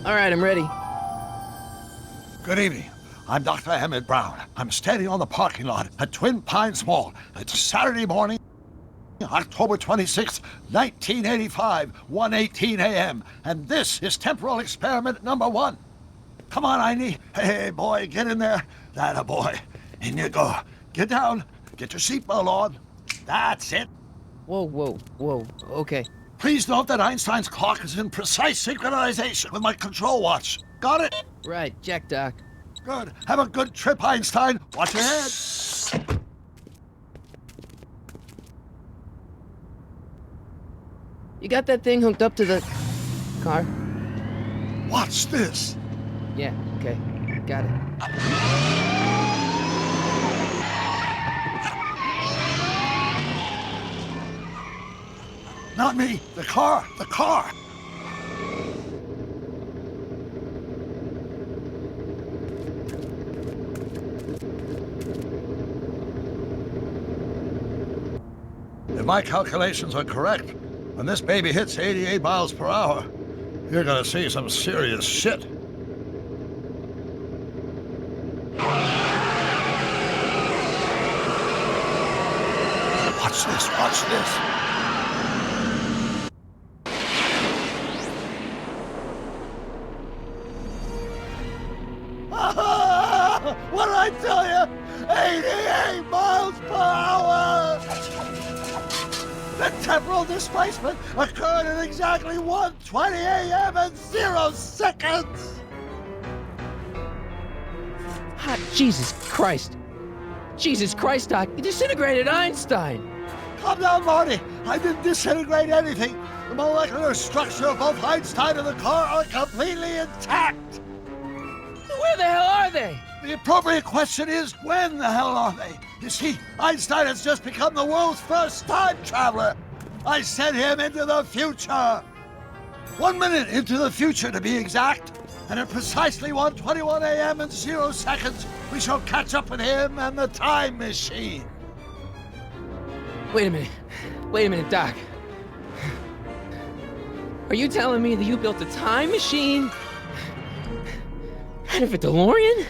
All right, I'm ready. Good evening. I'm Dr. Emmett Brown. I'm standing on the parking lot at Twin Pines Mall. It's Saturday morning, October 26th, 1985, 1:18 a.m. And this is temporal experiment number 1. Come on, Einie. Hey, boy, get in there. That boy. In you go. Get down. Get your seatbelt on. That's it. Whoa. Okay. Please note that Einstein's clock is in precise synchronization with my control watch. Got it? Right, check, Doc. Good. Have a good trip, Einstein. Watch your head. You got that thing hooked up to the car? Watch this. Yeah, okay. Got it. Not me. The car. The car. If my calculations are correct, when this baby hits 88 miles per hour, you're gonna see some serious shit. Watch this, watch this. What did I tell you? 88 miles per hour! The temporal displacement occurred at exactly 1:20 a.m. and 0 seconds! Hot Jesus Christ. Jesus Christ, Doc. You disintegrated Einstein. Calm down, Marty. I didn't disintegrate anything. The molecular structure of both Einstein and the car are completely intact. Where the hell are they? The appropriate question is, when the hell are they? You see, Einstein has just become the world's first time traveler. I sent him into the future. 1 minute into the future, to be exact. And at precisely 1:21 a.m. and 0 seconds, we shall catch up with him and the time machine. Wait a minute, Doc. Are you telling me that you built a time machine out of a DeLorean?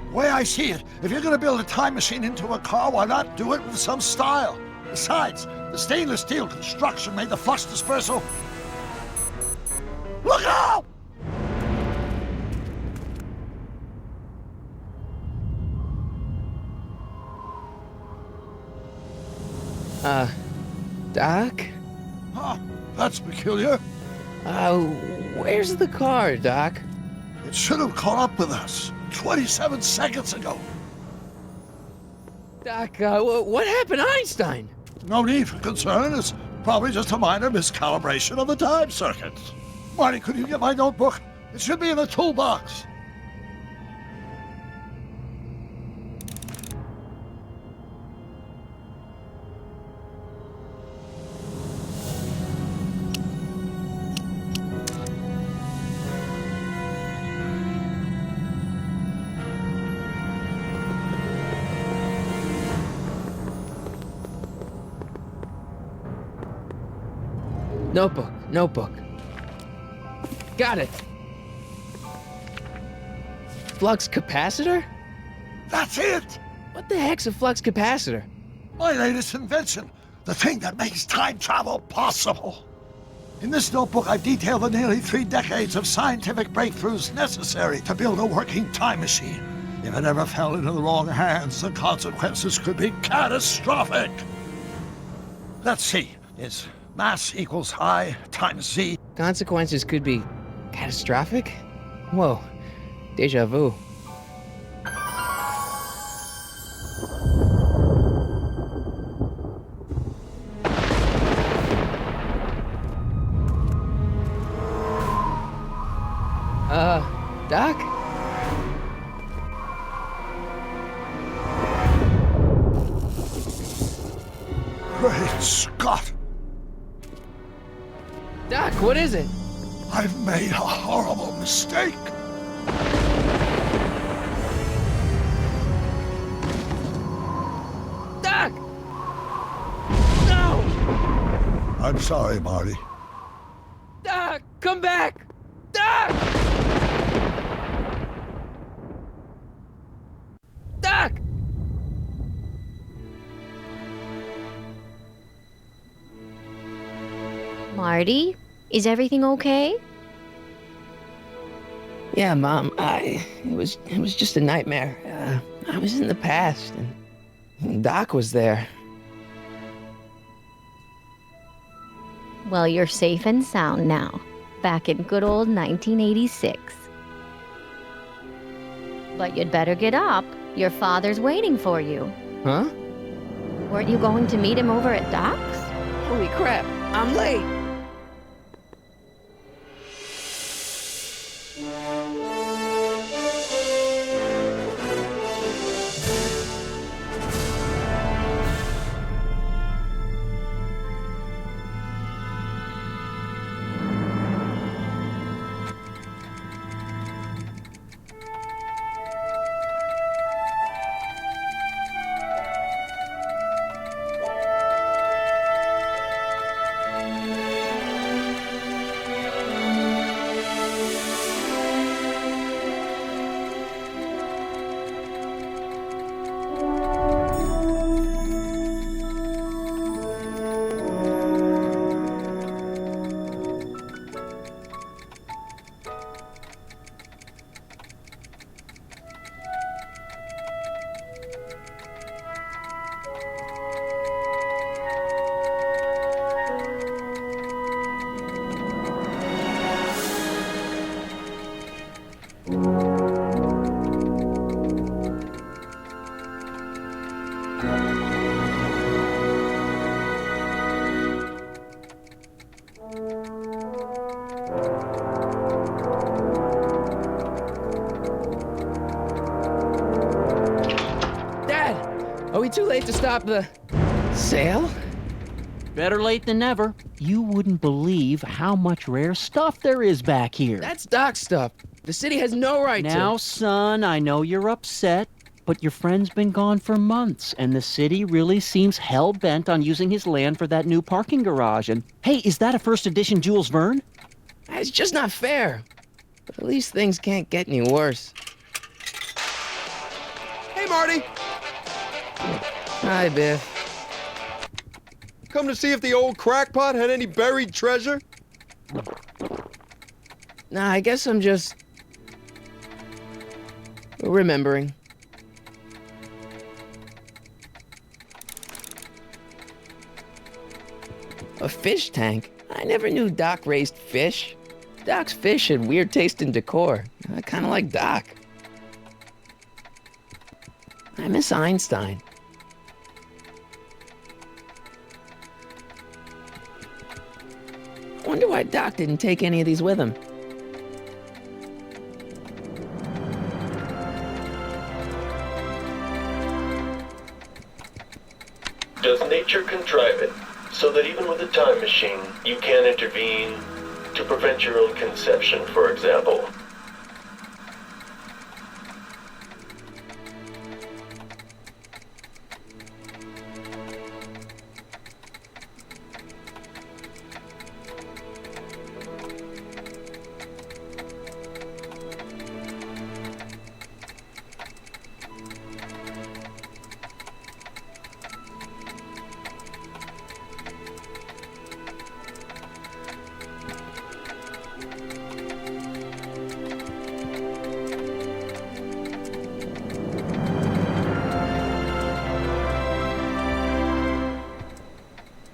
The way I see it, if you're gonna build a time machine into a car, why not do it with some style? Besides, the stainless steel construction made the flux dispersal. Look out! Doc? Huh, that's peculiar. Where's the car, Doc? It should have caught up with us 27 seconds ago. Doc, what happened to Einstein? No need for concern. It's probably just a minor miscalibration of the time circuits. Marty, could you get my notebook? It should be in the toolbox. Notebook. Got it. Flux capacitor? That's it! What the heck's a flux capacitor? My latest invention. The thing that makes time travel possible. In this notebook, I've detailed the nearly 3 decades of scientific breakthroughs necessary to build a working time machine. If it ever fell into the wrong hands, the consequences could be catastrophic. Let's see. It's mass equals I times Z. Consequences could be catastrophic? Whoa, deja vu. Doc? Great Scott! Doc, what is it? I've made a horrible mistake. Doc! No! I'm sorry, Marty. Doc, come back! Doc! Marty, is everything okay? Yeah, Mom. It was just a nightmare. I was in the past, and Doc was there. Well, you're safe and sound now, back in good old 1986. But you'd better get up. Your father's waiting for you. Huh? Weren't you going to meet him over at Doc's? Holy crap! I'm late. Are we too late to stop the sale? Better late than never. You wouldn't believe how much rare stuff there is back here. That's Doc's stuff. The city has no right to. Now, son, I know you're upset, but your friend's been gone for months, and the city really seems hell-bent on using his land for that new parking garage. And, hey, is that a first edition Jules Verne? It's just not fair. But at least things can't get any worse. Hey, Marty! Hi, Biff. Come to see if the old crackpot had any buried treasure? Nah, I guess I'm just remembering. A fish tank? I never knew Doc raised fish. Doc's fish had weird taste in decor. I kind of like Doc. I miss Einstein. Wonder why Doc didn't take any of these with him. Does nature contrive it so that even with a time machine, you can intervene to prevent your own conception, for example?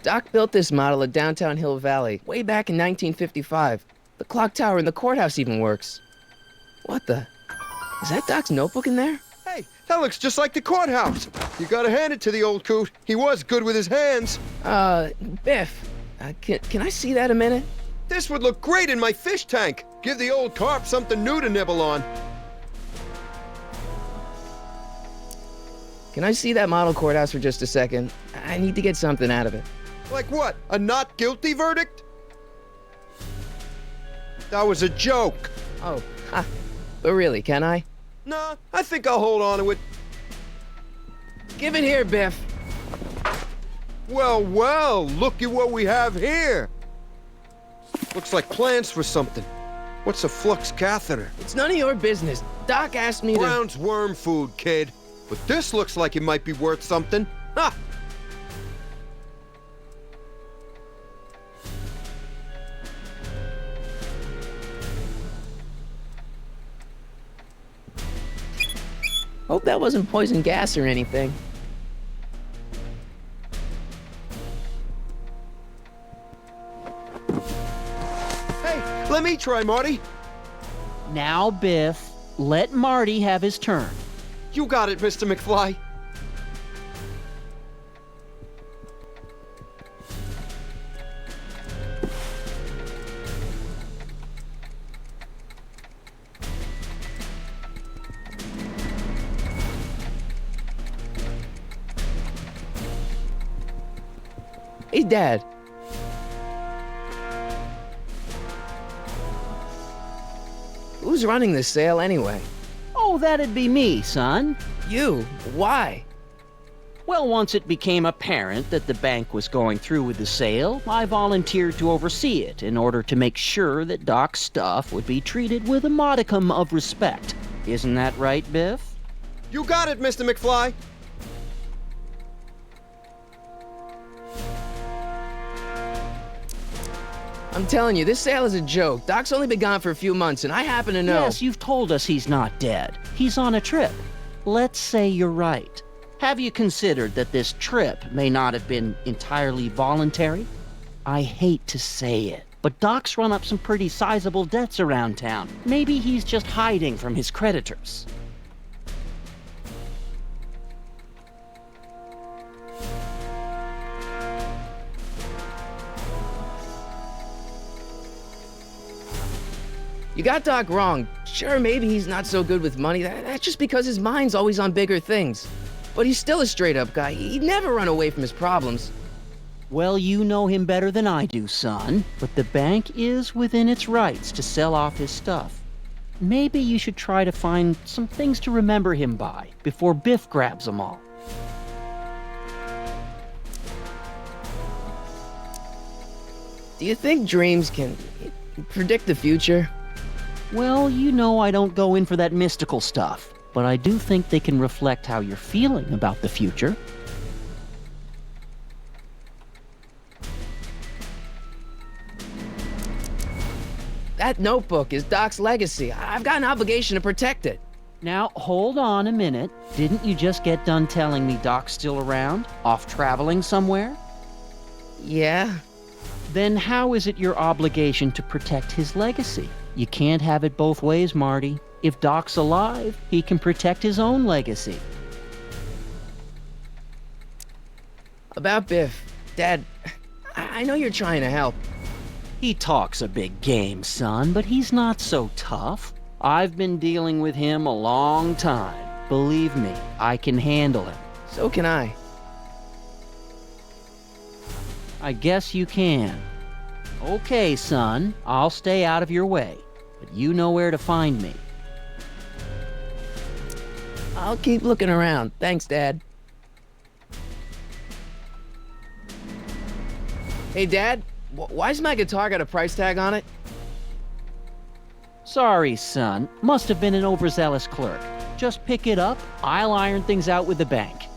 Doc built this model of downtown Hill Valley way back in 1955. The clock tower in the courthouse even works. What the? Is that Doc's notebook in there? Hey, that looks just like the courthouse. You gotta hand it to the old coot. He was good with his hands. Biff, can I see that a minute? This would look great in my fish tank. Give the old carp something new to nibble on. Can I see that model courthouse for just a second? I need to get something out of it. Like what? A not guilty verdict? That was a joke. Oh, ha. But really, can I? Nah, I think I'll hold on to it. Give it here, Biff. Well, well, look at what we have here. Looks like plans for something. What's a flux catheter? It's none of your business. Doc asked me to... Brown's worm food, kid. But this looks like it might be worth something. Ha! hope that wasn't poison gas or anything. Hey, let me try, Marty. Now, Biff, let Marty have his turn. You got it, Mr. McFly. Hey, Dad. Who's running this sale anyway? Oh, that'd be me, son. You? Why? Well, once it became apparent that the bank was going through with the sale, I volunteered to oversee it in order to make sure that Doc's stuff would be treated with a modicum of respect. Isn't that right, Biff? You got it, Mr. McFly. I'm telling you, this sale is a joke. Doc's only been gone for a few months, and I happen to know. Yes, you've told us he's not dead. He's on a trip. Let's say you're right. Have you considered that this trip may not have been entirely voluntary? I hate to say it, but Doc's run up some pretty sizable debts around town. Maybe he's just hiding from his creditors. You got Doc wrong. Sure, maybe he's not so good with money. That's just because his mind's always on bigger things. But he's still a straight-up guy. He'd never run away from his problems. Well, you know him better than I do, son. But the bank is within its rights to sell off his stuff. Maybe you should try to find some things to remember him by before Biff grabs them all. Do you think dreams can predict the future? Well, you know I don't go in for that mystical stuff, but I do think they can reflect how you're feeling about the future. That notebook is Doc's legacy. I've got an obligation to protect it. Now, hold on a minute. Didn't you just get done telling me Doc's still around? Off traveling somewhere? Yeah? Then how is it your obligation to protect his legacy? You can't have it both ways, Marty. If Doc's alive, he can protect his own legacy. About Biff. Dad, I know you're trying to help. He talks a big game, son, but he's not so tough. I've been dealing with him a long time. Believe me, I can handle him. So can I. I guess you can. Okay, son, I'll stay out of your way, but you know where to find me. I'll keep looking around. Thanks, Dad. Hey, Dad, why's my guitar got a price tag on it? Sorry, son. Must have been an overzealous clerk. Just pick it up. I'll iron things out with the bank.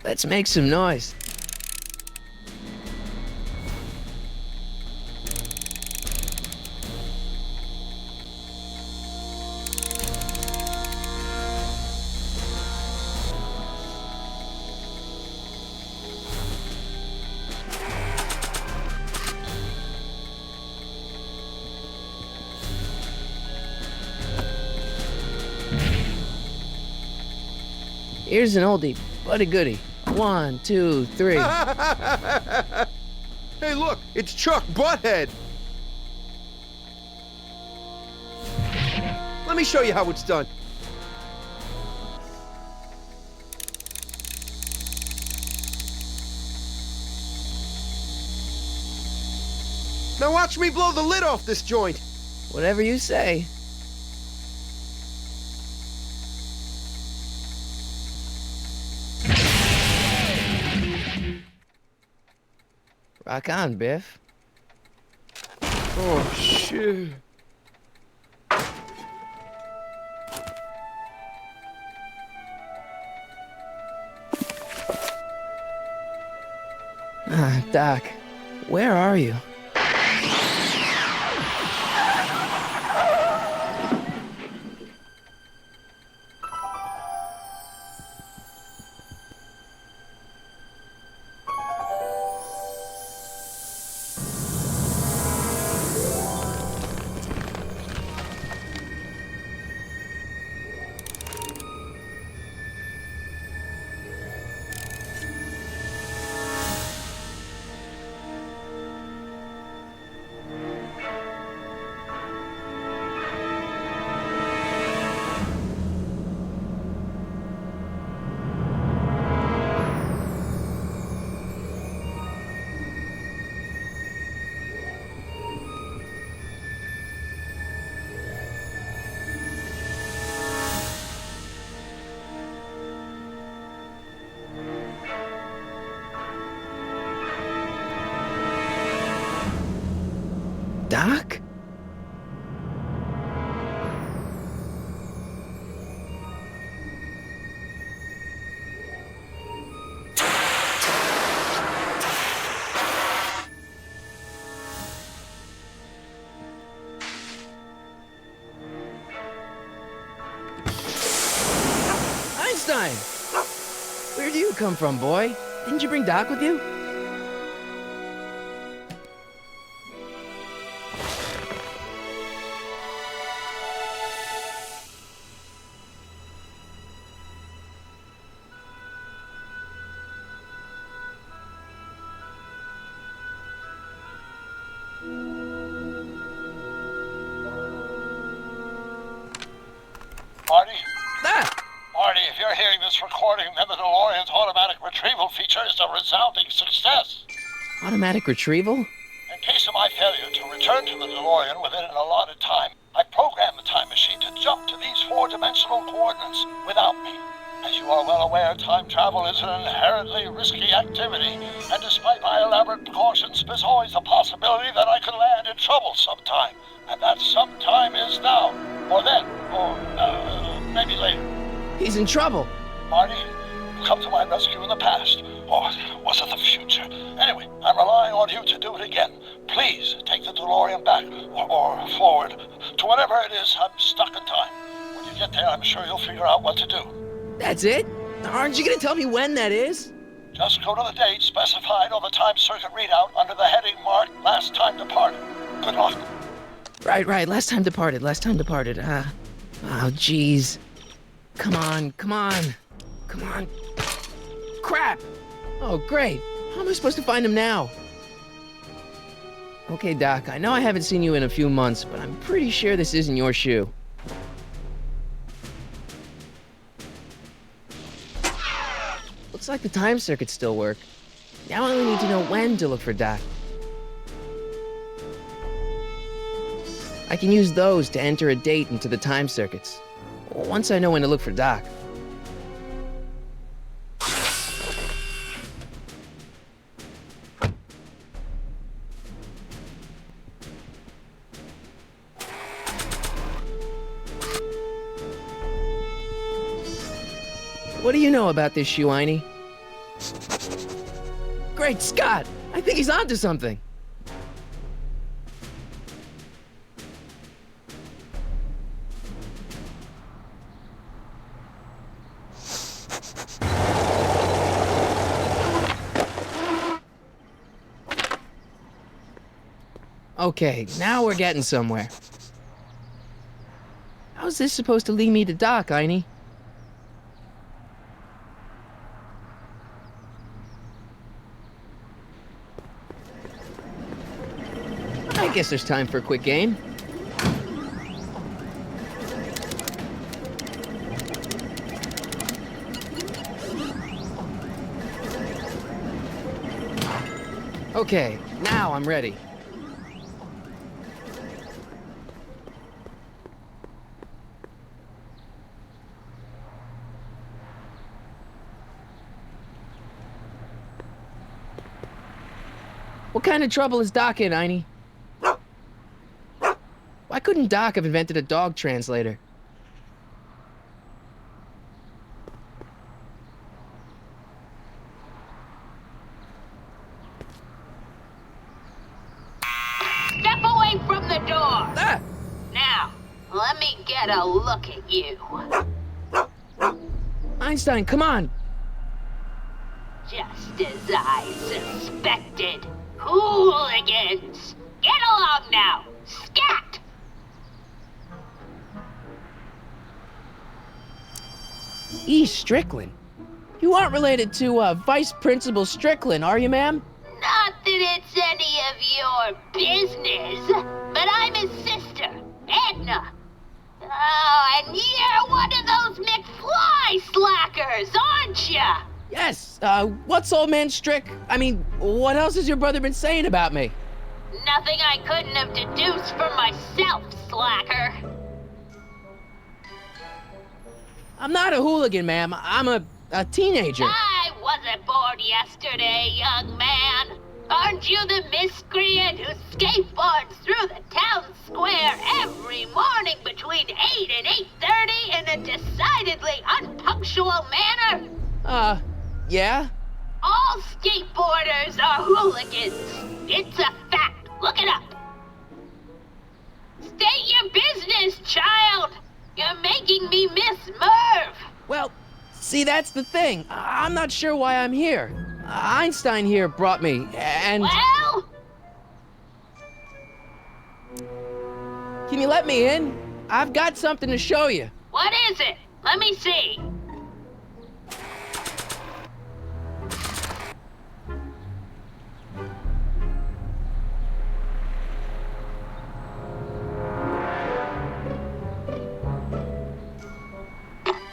Let's make some noise. Here's an oldie, but a goodie. 1, 2, 3. Hey, look, it's Chuck Butthead. Let me show you how it's done. Now watch me blow the lid off this joint. Whatever you say. Rock on, Biff. Oh, shit. Doc, where are you? Doc? Einstein! Where do you come from, boy? Didn't you bring Doc with you? Marty? Ah! Marty, if you're hearing this recording, then the DeLorean's automatic retrieval feature is a resounding success. Automatic retrieval? In case of my failure to return to the DeLorean within an allotted time, I programmed the time machine to jump to these four-dimensional coordinates without me. As you are well aware, time travel is an inherently risky activity, and despite my elaborate precautions, there's always a possibility that I could land in trouble sometime. And that sometime is now, or then, or maybe later. He's in trouble. Marty, you come to my rescue in the past, or was it the future? Anyway, I'm relying on you to do it again. Please take the DeLorean back, or forward, to whatever it is. I'm stuck in time. When you get there, I'm sure you'll figure out what to do. That's it? Aren't you gonna tell me when that is? Just go to the date specified on the time circuit readout under the heading marked Last Time Departed. Good luck. Right. Last time departed. Oh, jeez. Come on. Crap! Oh, great. How am I supposed to find him now? Okay, Doc, I know I haven't seen you in a few months, but I'm pretty sure this isn't your shoe. Looks like the time circuits still work. Now I only need to know when to look for Doc. I can use those to enter a date into the time circuits. Once I know when to look for Doc. What do you know about this shoe, Einie? Great Scott! I think he's onto something. Okay, now we're getting somewhere. How's this supposed to lead me to Doc, Einie? I guess there's time for a quick game. Okay, now I'm ready. What kind of trouble is Doc in, Einie? Why couldn't Doc have invented a dog translator? get a look at you. Einstein, come on! Just as I suspected. Hooligans! Get along now! Scat! E. Strickland? You aren't related to, Vice Principal Strickland, are you, ma'am? Not that it's any of your business, but I'm his sister, Edna. Oh, and you're one of those McFly slackers, aren't ya? Yes, what's old man what else has your brother been saying about me? Nothing I couldn't have deduced for myself, slacker. I'm not a hooligan, ma'am. I'm a teenager. I wasn't born yesterday, young man. Aren't you the miscreant who skateboards through the town square every morning between 8 and 8:30 in a decidedly unpunctual manner? Yeah? All skateboarders are hooligans. It's a fact. Look it up. State your business, child. You're making me miss Merv. Well, see, that's the thing. I'm not sure why I'm here. Einstein here brought me, and... Well? Can you let me in? I've got something to show you. What is it? Let me see.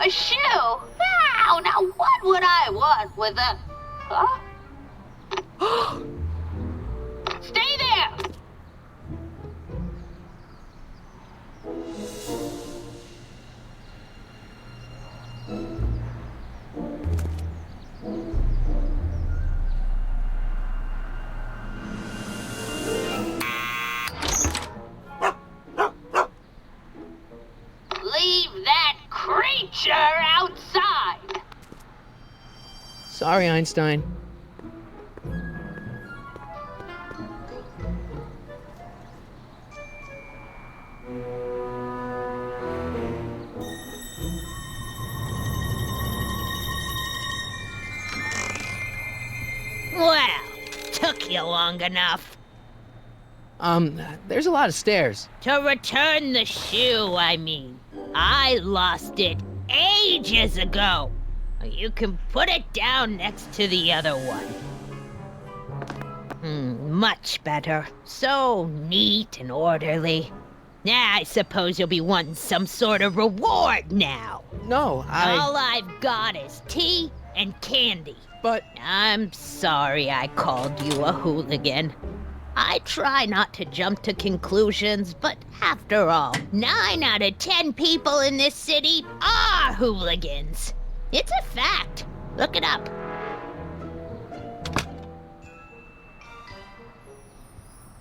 A shoe? Now what would I want with a... Huh? Stay there! Leave that creature outside! Sorry, Einstein. Well, took you long enough. There's a lot of stairs. To return the shoe, I mean. I lost it ages ago. You can put it down next to the other one. Much better. So neat and orderly. I suppose you'll be wanting some sort of reward now. No, All I've got is tea and candy. But... I'm sorry I called you a hooligan. I try not to jump to conclusions, but after all, 9 out of 10 people in this city are hooligans. It's a fact. Look it up.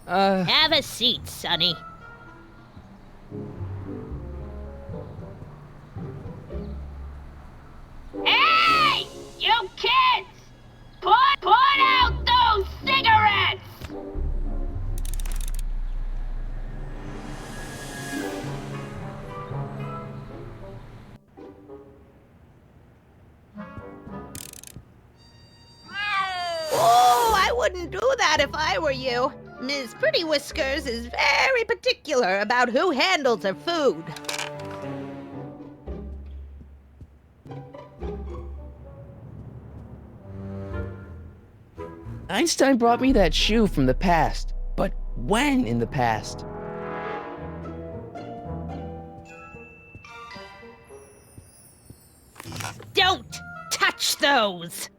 Have a seat, Sonny. Hey! You kids! Put out those cigarettes! Oh, I wouldn't do that if I were you. Ms. Pretty Whiskers is very particular about who handles her food. Einstein brought me that shoe from the past. But when in the past? Don't touch those!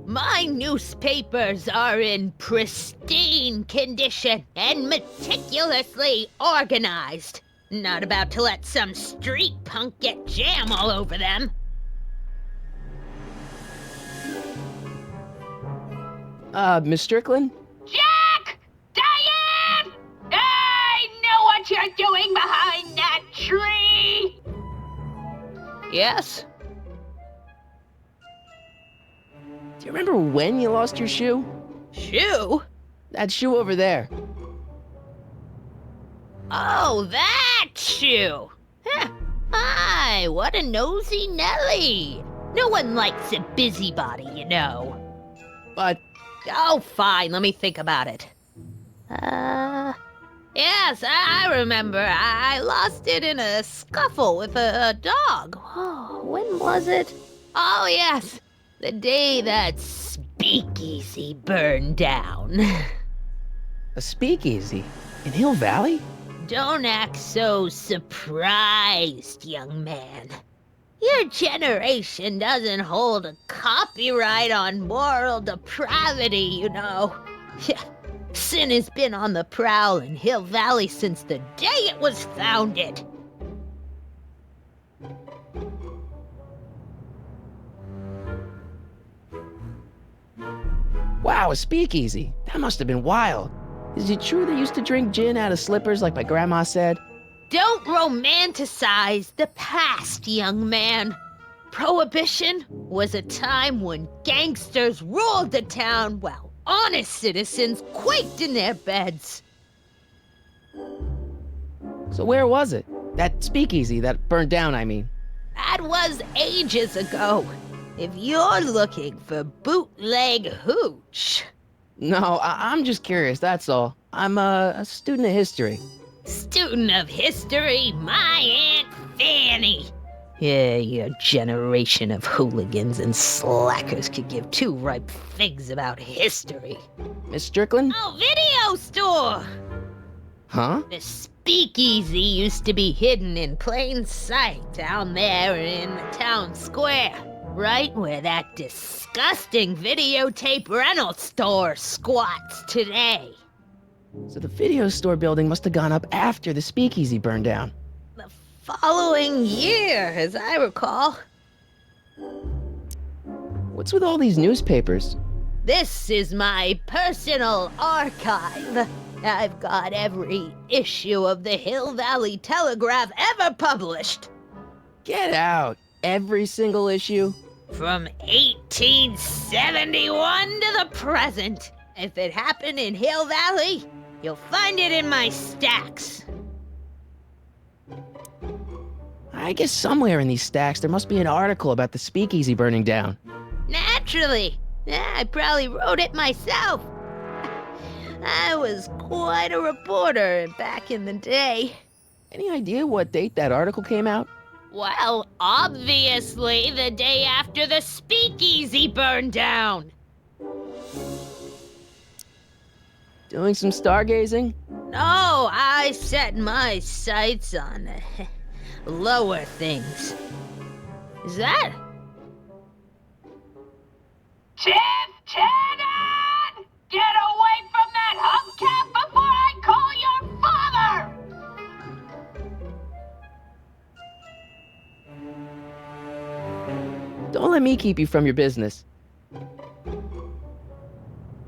My newspapers are in pristine condition and meticulously organized. Not about to let some street punk get jam all over them. Miss Strickland? Jack! Diane! I know what you're doing behind that tree! Yes? Do you remember when you lost your shoe? Shoe? That shoe over there. Oh, that shoe! Huh. My, what a nosy Nelly. No one likes a busybody, you know. But Oh, fine, let me think about it. Yes, I remember. I lost it in a scuffle with a dog. Oh, when was it? Oh, yes, the day that speakeasy burned down. a speakeasy in Hill Valley? Don't act so surprised, young man. Your generation doesn't hold a copyright on moral depravity, you know. Yeah, sin has been on the prowl in Hill Valley since the day it was founded. Wow, a speakeasy. That must have been wild. Is it true they used to drink gin out of slippers like my grandma said? Don't romanticize the past, young man. Prohibition was a time when gangsters ruled the town while honest citizens quaked in their beds. So where was it? That speakeasy that burned down, I mean. That was ages ago. If you're looking for bootleg hooch. No, I'm just curious, that's all. I'm a student of history. Student of history, my Aunt Fanny. Yeah, your generation of hooligans and slackers could give two ripe figs about history. Miss Strickland? Oh, video store! Huh? The speakeasy used to be hidden in plain sight down there in the town square. Right where that disgusting videotape rental store squats today. So the video store building must have gone up after the speakeasy burned down. The following year, as I recall. What's with all these newspapers? This is my personal archive. I've got every issue of the Hill Valley Telegraph ever published. Get out! Every single issue? From 1871 to the present. If it happened in Hill Valley, you'll find it in my stacks. I guess somewhere in these stacks there must be an article about the speakeasy burning down. Naturally. I probably wrote it myself. I was quite a reporter back in the day. Any idea what date that article came out? Well, obviously the day after the speakeasy burned down. Doing some stargazing? No, I set my sights on lower things. Is that? Lieutenant! Get away from that hubcap before I call your father! Don't let me keep you from your business.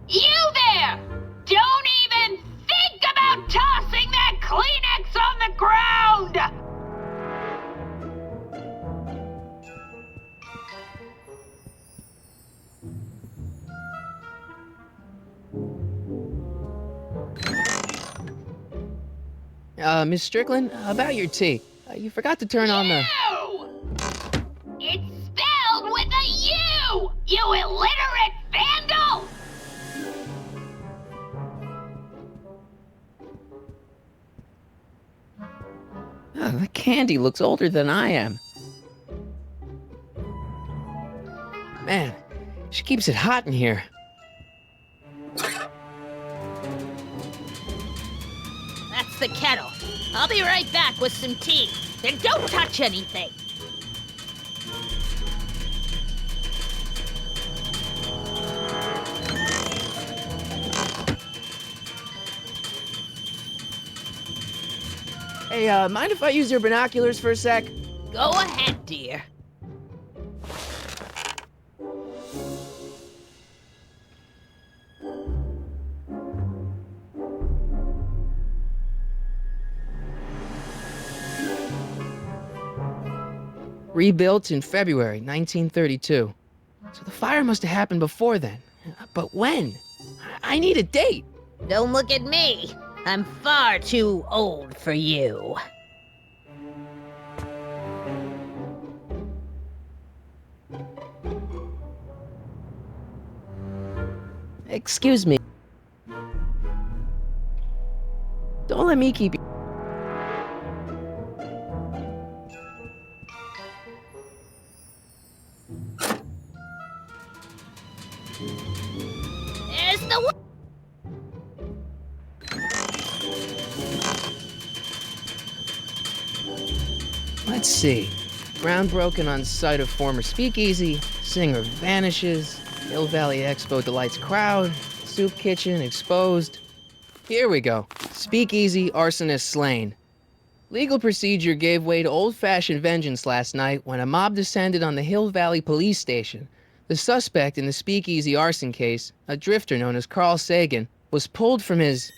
You there! Don't even think about tossing that Kleenex on the ground! Miss Strickland, about your tea. You forgot to turn on the... It's spelled with a U! You illiterate vandal! The candy looks older than I am. Man, she keeps it hot in here. That's the kettle. I'll be right back with some tea. Then don't touch anything. Hey, mind if I use your binoculars for a sec? Go ahead, dear. Rebuilt in February 1932. So the fire must have happened before then. But when? I need a date. Don't look at me. I'm far too old for you. Excuse me. Don't let me keep you. There's the Let's see. Ground broken on site of former speakeasy. Singer vanishes. Hill Valley Expo delights crowd. Soup kitchen exposed. Here we go. Speakeasy arsonist slain. Legal procedure gave way to old-fashioned vengeance last night when a mob descended on the Hill Valley police station. The suspect in the speakeasy arson case, a drifter known as Carl Sagan, was pulled from his...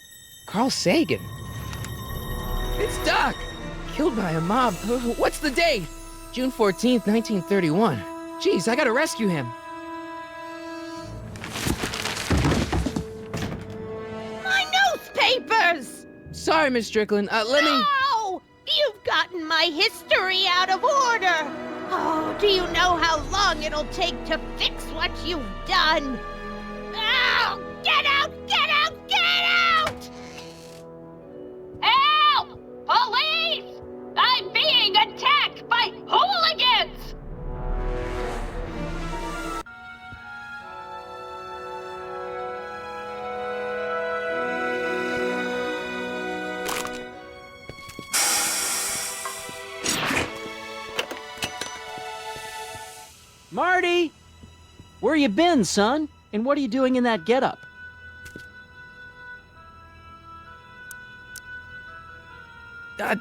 Carl Sagan? It's Doc! Killed by a mob. What's the date? June 14th, 1931. Jeez, I gotta rescue him. my newspapers! Sorry, Miss Strickland. Let me... No! You've gotten my history out of order! Oh, do you know how long it'll take to fix what you've done? Oh, get out! Get out! Get out! Help! Police! I'm being attacked by hooligans! Marty! Where you been, son? And what are you doing in that getup?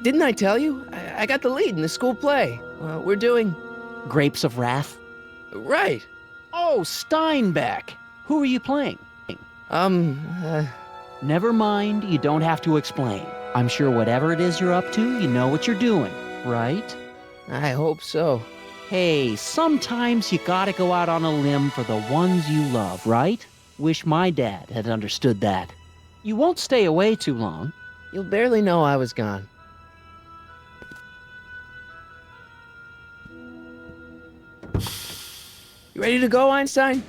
Didn't I tell you? I got the lead in the school play. We're doing... Grapes of Wrath? Right. Oh, Steinbeck! Who are you playing? Never mind, you don't have to explain. I'm sure whatever it is you're up to, you know what you're doing, right? I hope so. Hey, sometimes you gotta go out on a limb for the ones you love, right? Wish my dad had understood that. You won't stay away too long. You'll barely know I was gone. You ready to go, Einstein?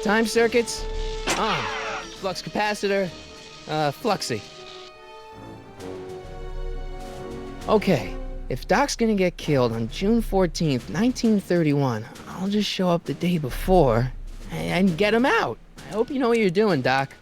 Time circuits on. Flux capacitor, fluxy. Okay, if Doc's gonna get killed on June 14th, 1931, I'll just show up the day before and get him out. I hope you know what you're doing, Doc.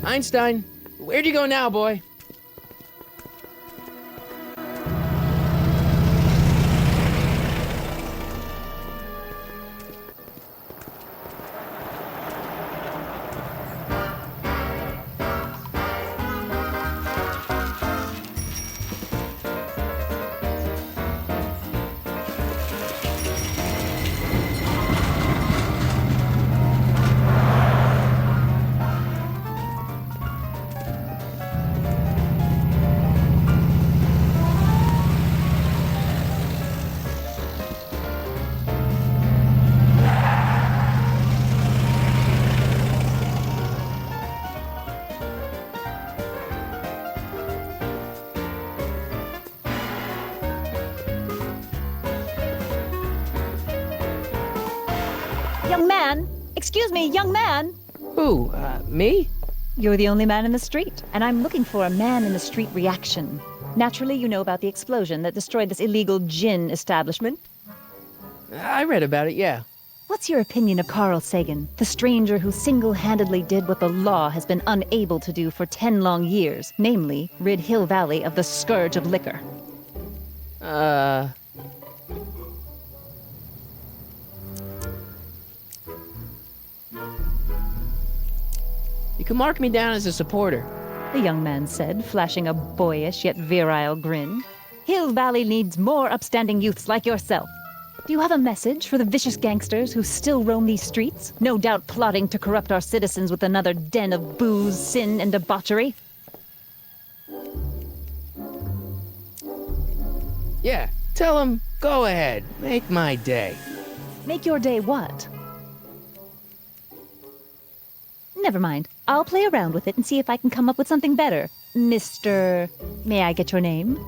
Einstein, where'd you go now, boy? Young man! Excuse me, young man! Who, me? You're the only man in the street, and I'm looking for a man-in-the-street reaction. Naturally, you know about the explosion that destroyed this illegal gin establishment. I read about it, yeah. What's your opinion of Carl Sagan, the stranger who single-handedly did what the law has been unable to do for 10 long years, namely, rid Hill Valley of the scourge of liquor? You can mark me down as a supporter. The young man said, flashing a boyish yet virile grin. Hill Valley needs more upstanding youths like yourself. Do you have a message for the vicious gangsters who still roam these streets, no doubt plotting to corrupt our citizens with another den of booze, sin, and debauchery? Yeah, tell them, go ahead, make my day. Make your day what? Never mind. I'll play around with it and see if I can come up with something better. Mr. May I get your name?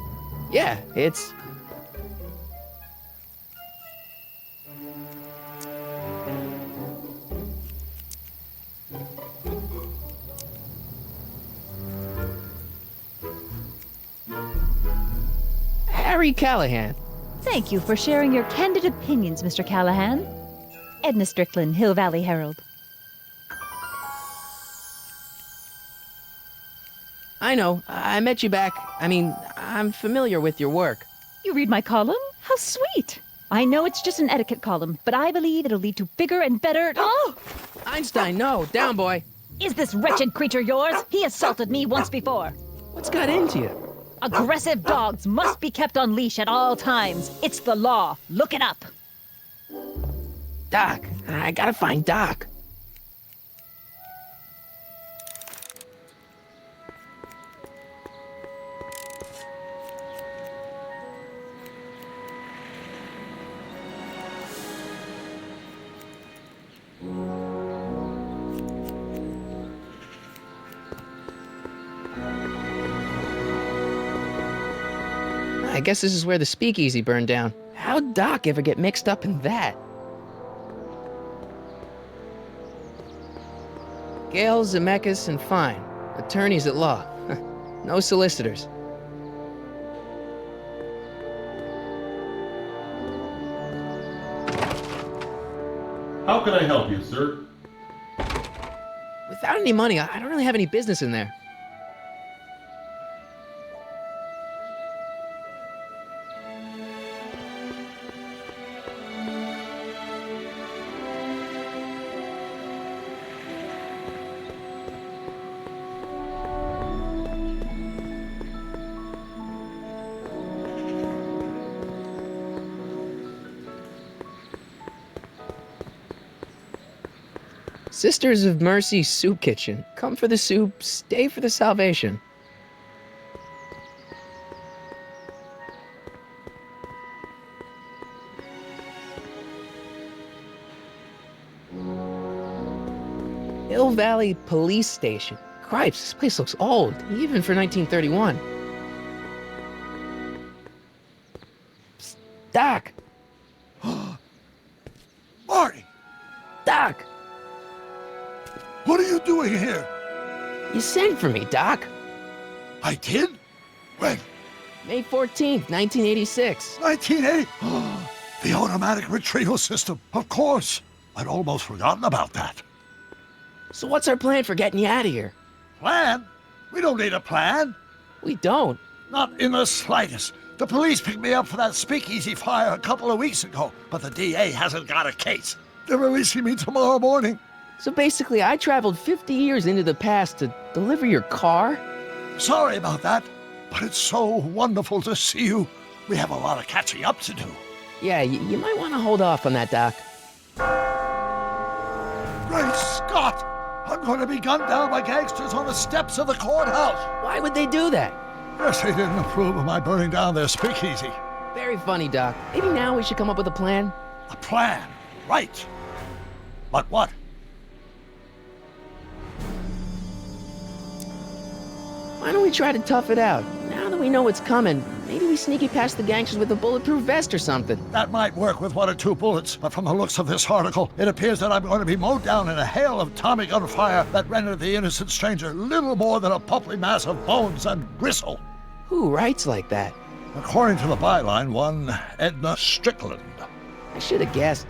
Yeah, it's... Harry Callahan. Thank you for sharing your candid opinions, Mr. Callahan. Edna Strickland, Hill Valley Herald. I know, I met you back. I mean, I'm familiar with your work. You read my column? How sweet! I know it's just an etiquette column, but I believe it'll lead to bigger and better... Oh! Einstein, no, down, boy. Is this wretched creature yours? He assaulted me once before. What's got into you? Aggressive dogs must be kept on leash at all times. It's the law. Look it up. Doc, I gotta find Doc. I guess this is where the speakeasy burned down. How'd Doc ever get mixed up in that? Gale, Zemeckis, and Fine. Attorneys at law. No solicitors. How can I help you, sir? Without any money, I don't really have any business in there. Sisters of Mercy Soup Kitchen. Come for the soup, stay for the salvation. Hill Valley Police Station. Cripes, this place looks old, even for 1931. Psst, Doc! Marty! Doc! What are you doing here? You sent for me, Doc. I did? When? May 14th, 1986. 1980? The automatic retrieval system. Of course. I'd almost forgotten about that. So what's our plan for getting you out of here? Plan? We don't need a plan. We don't. Not in the slightest. The police picked me up for that speakeasy fire a couple of weeks ago, but the DA hasn't got a case. They're releasing me tomorrow morning. So basically, I traveled 50 years into the past to deliver your car? Sorry about that, but it's so wonderful to see you. We have a lot of catching up to do. Yeah, you might want to hold off on that, Doc. Great Scott! I'm going to be gunned down by gangsters on the steps of the courthouse. Why would they do that? Guess they didn't approve of my burning down their speakeasy. Very funny, Doc. Maybe now we should come up with a plan? A plan, right. But what? Why don't we try to tough it out? Now that we know what's coming, maybe we sneak it past the gangsters with a bulletproof vest or something. That might work with 1 or 2 bullets, but from the looks of this article, it appears that I'm going to be mowed down in a hail of Tommy gun fire that rendered the innocent stranger little more than a pulpy mass of bones and gristle. Who writes like that? According to the byline, one Edna Strickland. I should have guessed.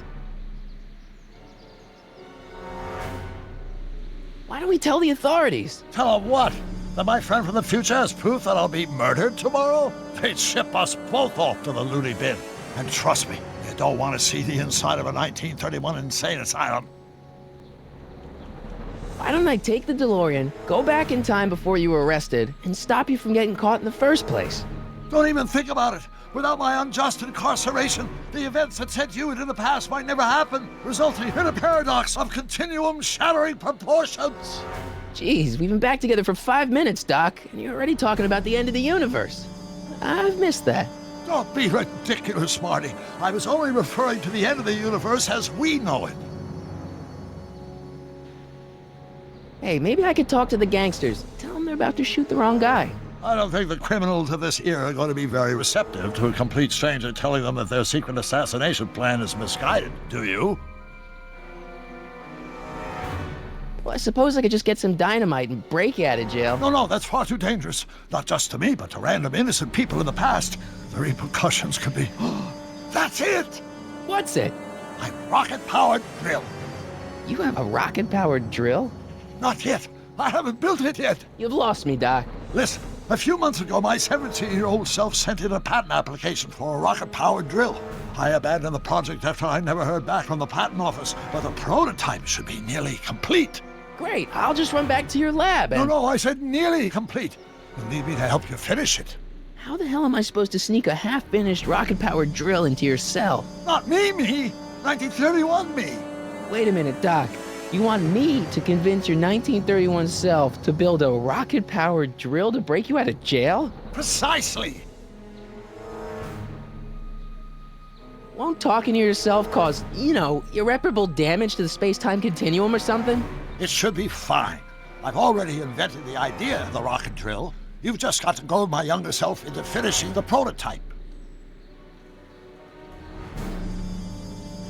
Why don't we tell the authorities? Tell them what? That my friend from the future has proof that I'll be murdered tomorrow? They'd ship us both off to the loony bin. And trust me, you don't want to see the inside of a 1931 insane asylum. Why don't I take the DeLorean, go back in time before you were arrested, and stop you from getting caught in the first place? Don't even think about it. Without my unjust incarceration, the events that sent you into the past might never happen, resulting in a paradox of continuum-shattering proportions. Jeez, we've been back together for 5 minutes, Doc, and you're already talking about the end of the universe. I've missed that. Don't be ridiculous, Marty. I was only referring to the end of the universe as we know it. Hey, maybe I could talk to the gangsters. Tell them they're about to shoot the wrong guy. I don't think the criminals of this era are going to be very receptive to a complete stranger telling them that their secret assassination plan is misguided, do you? Well, I suppose I could just get some dynamite and break you out of jail. No, that's far too dangerous. Not just to me, but to random innocent people in the past. The repercussions could be... That's it! What's it? My rocket-powered drill. You have a rocket-powered drill? Not yet. I haven't built it yet. You've lost me, Doc. Listen, a few months ago, my 17-year-old self sent in a patent application for a rocket-powered drill. I abandoned the project after I never heard back from the patent office, but the prototype should be nearly complete. Great, I'll just run back to your lab and... No, I said nearly complete. You'll need me to help you finish it. How the hell am I supposed to sneak a half-finished rocket-powered drill into your cell? Not me! 1931 me! Wait a minute, Doc. You want me to convince your 1931 self to build a rocket-powered drill to break you out of jail? Precisely! Won't talking to yourself cause, irreparable damage to the space-time continuum or something? It should be fine. I've already invented the idea of the rocket drill. You've just got to goad my younger self into finishing the prototype.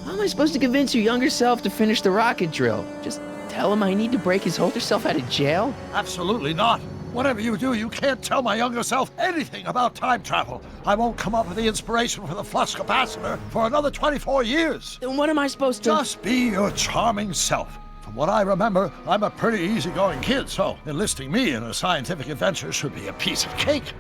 How am I supposed to convince your younger self to finish the rocket drill? Just tell him I need to break his older self out of jail? Absolutely not. Whatever you do, you can't tell my younger self anything about time travel. I won't come up with the inspiration for the flux capacitor for another 24 years. Then what am I supposed to... Just be your charming self. From what I remember, I'm a pretty easygoing kid, so enlisting me in a scientific adventure should be a piece of cake.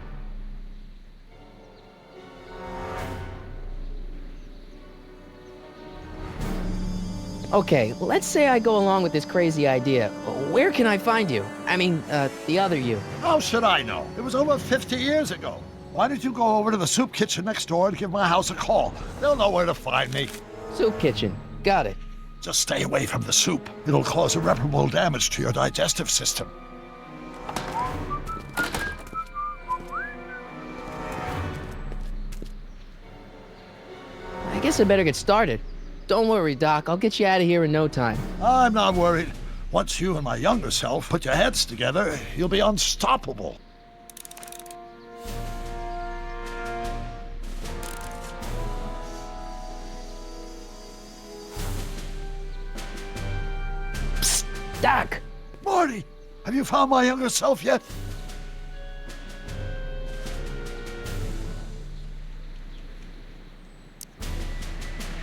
Okay, let's say I go along with this crazy idea. Where can I find you? I mean, the other you. How should I know? It was over 50 years ago. Why don't you go over to the soup kitchen next door and give my house a call? They'll know where to find me. Soup kitchen. Got it. Just stay away from the soup. It'll cause irreparable damage to your digestive system. I guess I better get started. Don't worry, Doc. I'll get you out of here in no time. I'm not worried. Once you and my younger self put your heads together, you'll be unstoppable. Psst, Doc! Marty, have you found my younger self yet?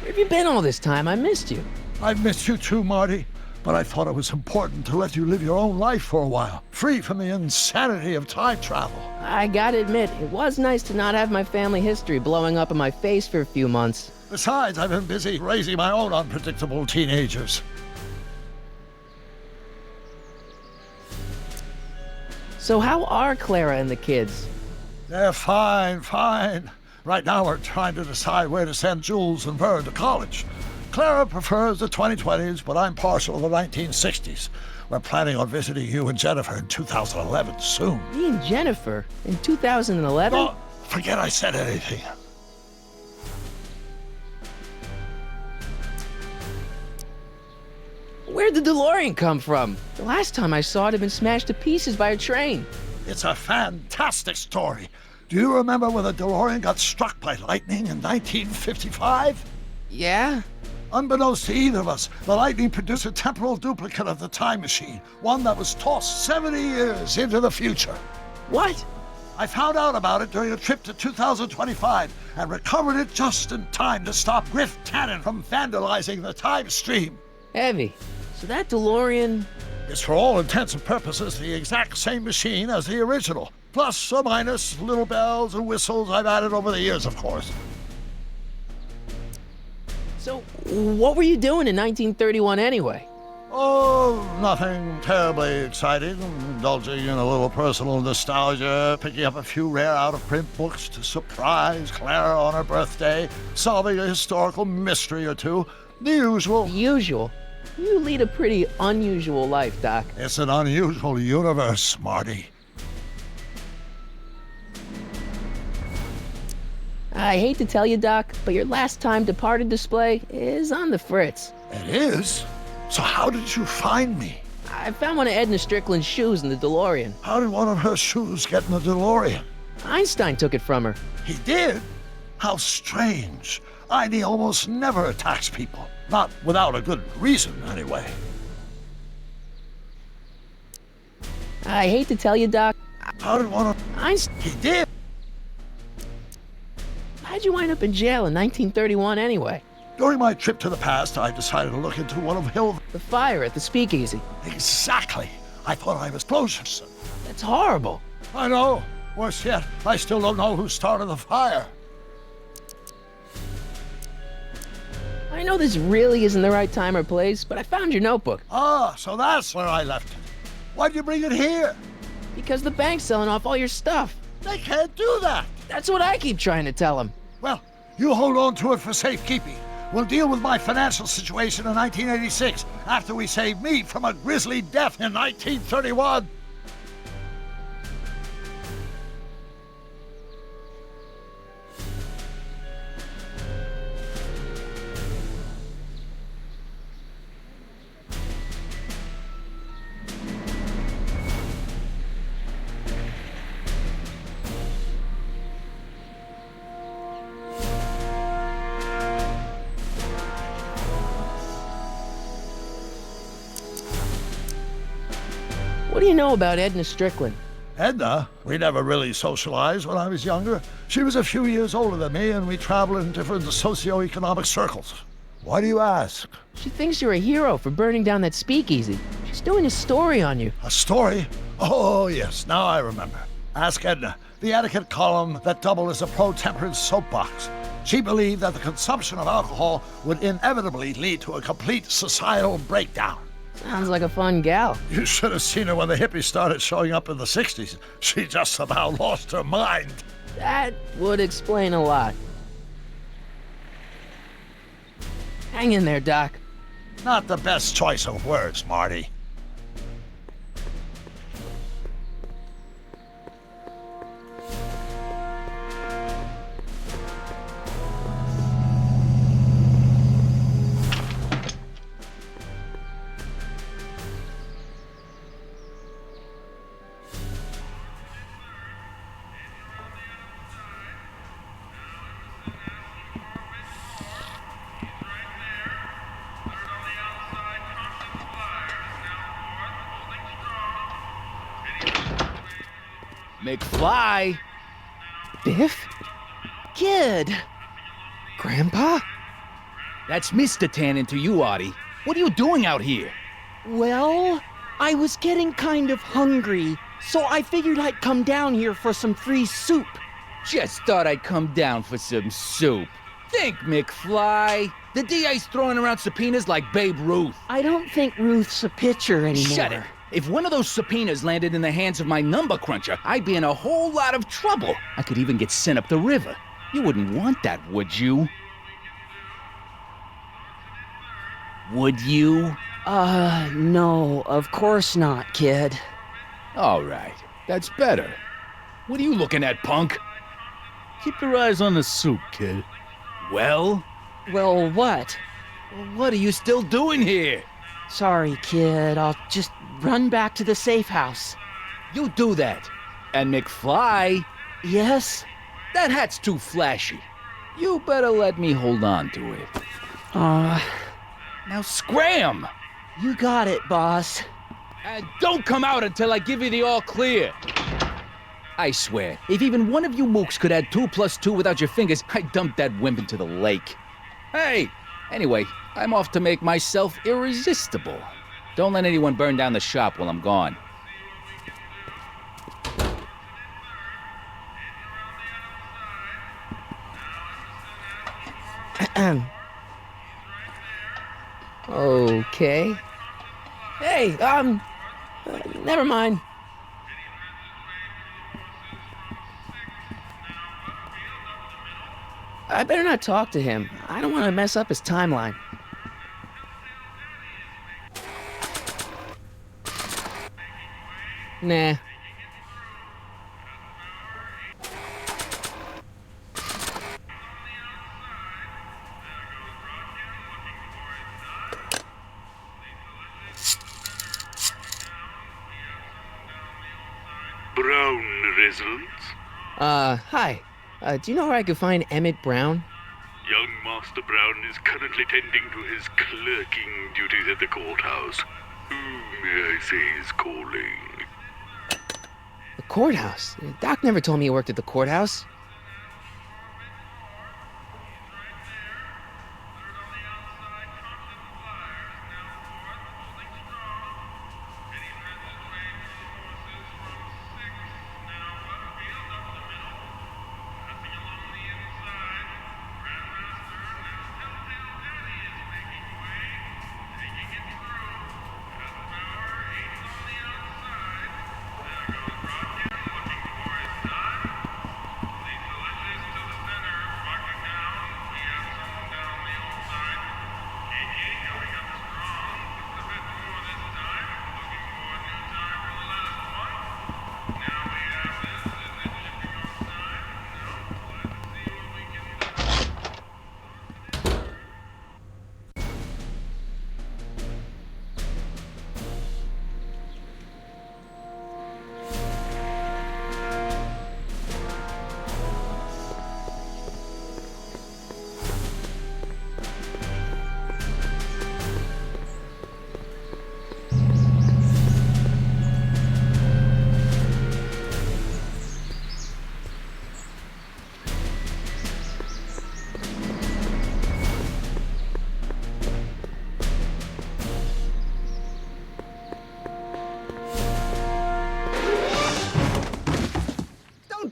Where have you been all this time? I missed you. I've missed you too, Marty. but I thought it was important to let you live your own life for a while, free from the insanity of time travel. I gotta admit, it was nice to not have my family history blowing up in my face for a few months. Besides, I've been busy raising my own unpredictable teenagers. So how are Clara and the kids? They're fine, fine. Right now we're trying to decide where to send Jules and Vern to college. Clara prefers the 2020s, but I'm partial to the 1960s. We're planning on visiting you and Jennifer in 2011 soon. Me and Jennifer? In 2011? Oh, forget I said anything. Where'd the DeLorean come from? The last time I saw it had been smashed to pieces by a train. It's a fantastic story. Do you remember when the DeLorean got struck by lightning in 1955? Yeah? Unbeknownst to either of us, the lightning produced a temporal duplicate of the time machine, one that was tossed 70 years into the future. What? I found out about it during a trip to 2025 and recovered it just in time to stop Griff Tannen from vandalizing the time stream. Heavy. So that DeLorean... It's for all intents and purposes the exact same machine as the original. Plus or minus little bells and whistles I've added over the years, of course. So, what were you doing in 1931 anyway? Oh, nothing terribly exciting. Indulging in a little personal nostalgia, picking up a few rare out-of-print books to surprise Clara on her birthday, solving a historical mystery or two. The usual. The usual? You lead a pretty unusual life, Doc. It's an unusual universe, Marty. I hate to tell you, Doc, but your last time departed display is on the fritz. It is? So how did you find me? I found one of Edna Strickland's shoes in the DeLorean. How did one of her shoes get in the DeLorean? Einstein took it from her. He did? How strange. Ida almost never attacks people. Not without a good reason, anyway. I hate to tell you, Doc. How did one of... Einstein... He did? How'd you wind up in jail in 1931 anyway? During my trip to the past, I decided to look into one of The fire at the Speakeasy. Exactly. I thought I was explosions. That's horrible. I know. Worse yet, I still don't know who started the fire. I know this really isn't the right time or place, but I found your notebook. Ah, so that's where I left it. Why'd you bring it here? Because the bank's selling off all your stuff. They can't do that. That's what I keep trying to tell them. Well, you hold on to it for safekeeping. We'll deal with my financial situation in 1986 after we save me from a grisly death in 1931. What do you know about Edna Strickland? Edna? We never really socialized when I was younger. She was a few years older than me, and we traveled in different socioeconomic circles. Why do you ask? She thinks you're a hero for burning down that speakeasy. She's doing a story on you. A story? Oh, yes, now I remember. Ask Edna, the etiquette column that doubled as a pro-temperance soapbox. She believed that the consumption of alcohol would inevitably lead to a complete societal breakdown. Sounds like a fun gal. You should have seen her when the hippies started showing up in the 60s. She just about lost her mind. That would explain a lot. Hang in there, Doc. Not the best choice of words, Marty. McFly? Biff? Kid! Grandpa? That's Mr. Tannen to you, Artie. What are you doing out here? Well, I was getting kind of hungry, so I figured I'd come down here for some free soup. Just thought I'd come down for some soup. Think, McFly. The DA's throwing around subpoenas like Babe Ruth. I don't think Ruth's a pitcher anymore. Shut it. If one of those subpoenas landed in the hands of my number cruncher, I'd be in a whole lot of trouble. I could even get sent up the river. You wouldn't want that, would you? Would you? No, of course not, kid. All right, that's better. What are you looking at, punk? Keep your eyes on the soup, kid. Well, what? What are you still doing here? Sorry, kid. I'll just run back to the safe house. You do that. And McFly? Yes? That hat's too flashy. You better let me hold on to it. Now scram! You got it, boss. And don't come out until I give you the all clear. I swear, if even one of you mooks could add 2 + 2 without your fingers, I'd dump that wimp into the lake. Hey! Anyway, I'm off to make myself irresistible. Don't let anyone burn down the shop while I'm gone. Okay. Hey, never mind. I better not talk to him. I don't want to mess up his timeline. Nah. Brown residence? Hi. Do you know where I could find Emmett Brown? Young Master Brown is currently tending to his clerking duties at the courthouse. Who may I say is calling? The courthouse? Doc never told me he worked at the courthouse.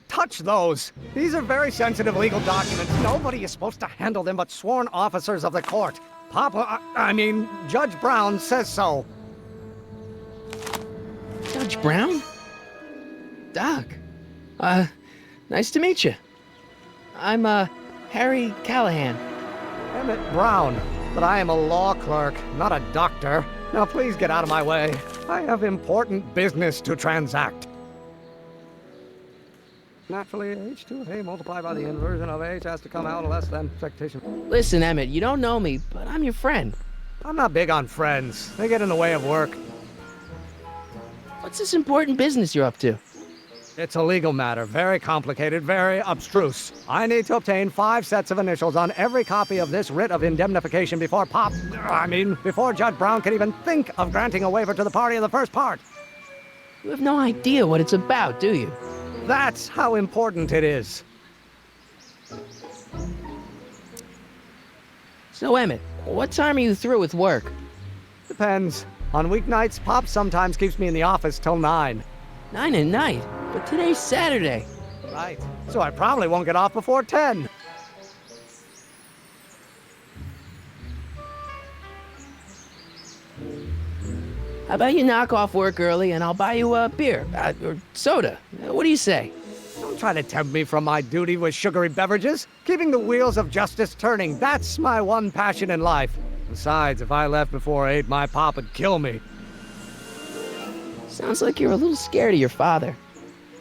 Touch those. These are very sensitive legal documents. Nobody is supposed to handle them but sworn officers of the court. Judge Brown says so. Judge Brown? Doc. Nice to meet you. I'm, Harry Callahan. Emmett Brown. But I am a law clerk, not a doctor. Now please get out of my way. I have important business to transact. Naturally, H2A multiplied by the inversion of H has to come out less than expectation. Listen, Emmett, you don't know me, but I'm your friend. I'm not big on friends. They get in the way of work. What's this important business you're up to? It's a legal matter. Very complicated, very abstruse. I need to obtain 5 sets of initials on every copy of this writ of indemnification before before Judge Brown can even think of granting a waiver to the party in the first part. You have no idea what it's about, do you? That's how important it is. So, Emmett, what time are you through with work? Depends. On weeknights, Pop sometimes keeps me in the office till 9. 9 at night? But today's Saturday. Right. So I probably won't get off before 10. How about you knock off work early and I'll buy you a beer, or soda. What do you say? Don't try to tempt me from my duty with sugary beverages. Keeping the wheels of justice turning, that's my one passion in life. Besides, if I left before 8, my pop would kill me. Sounds like you're a little scared of your father.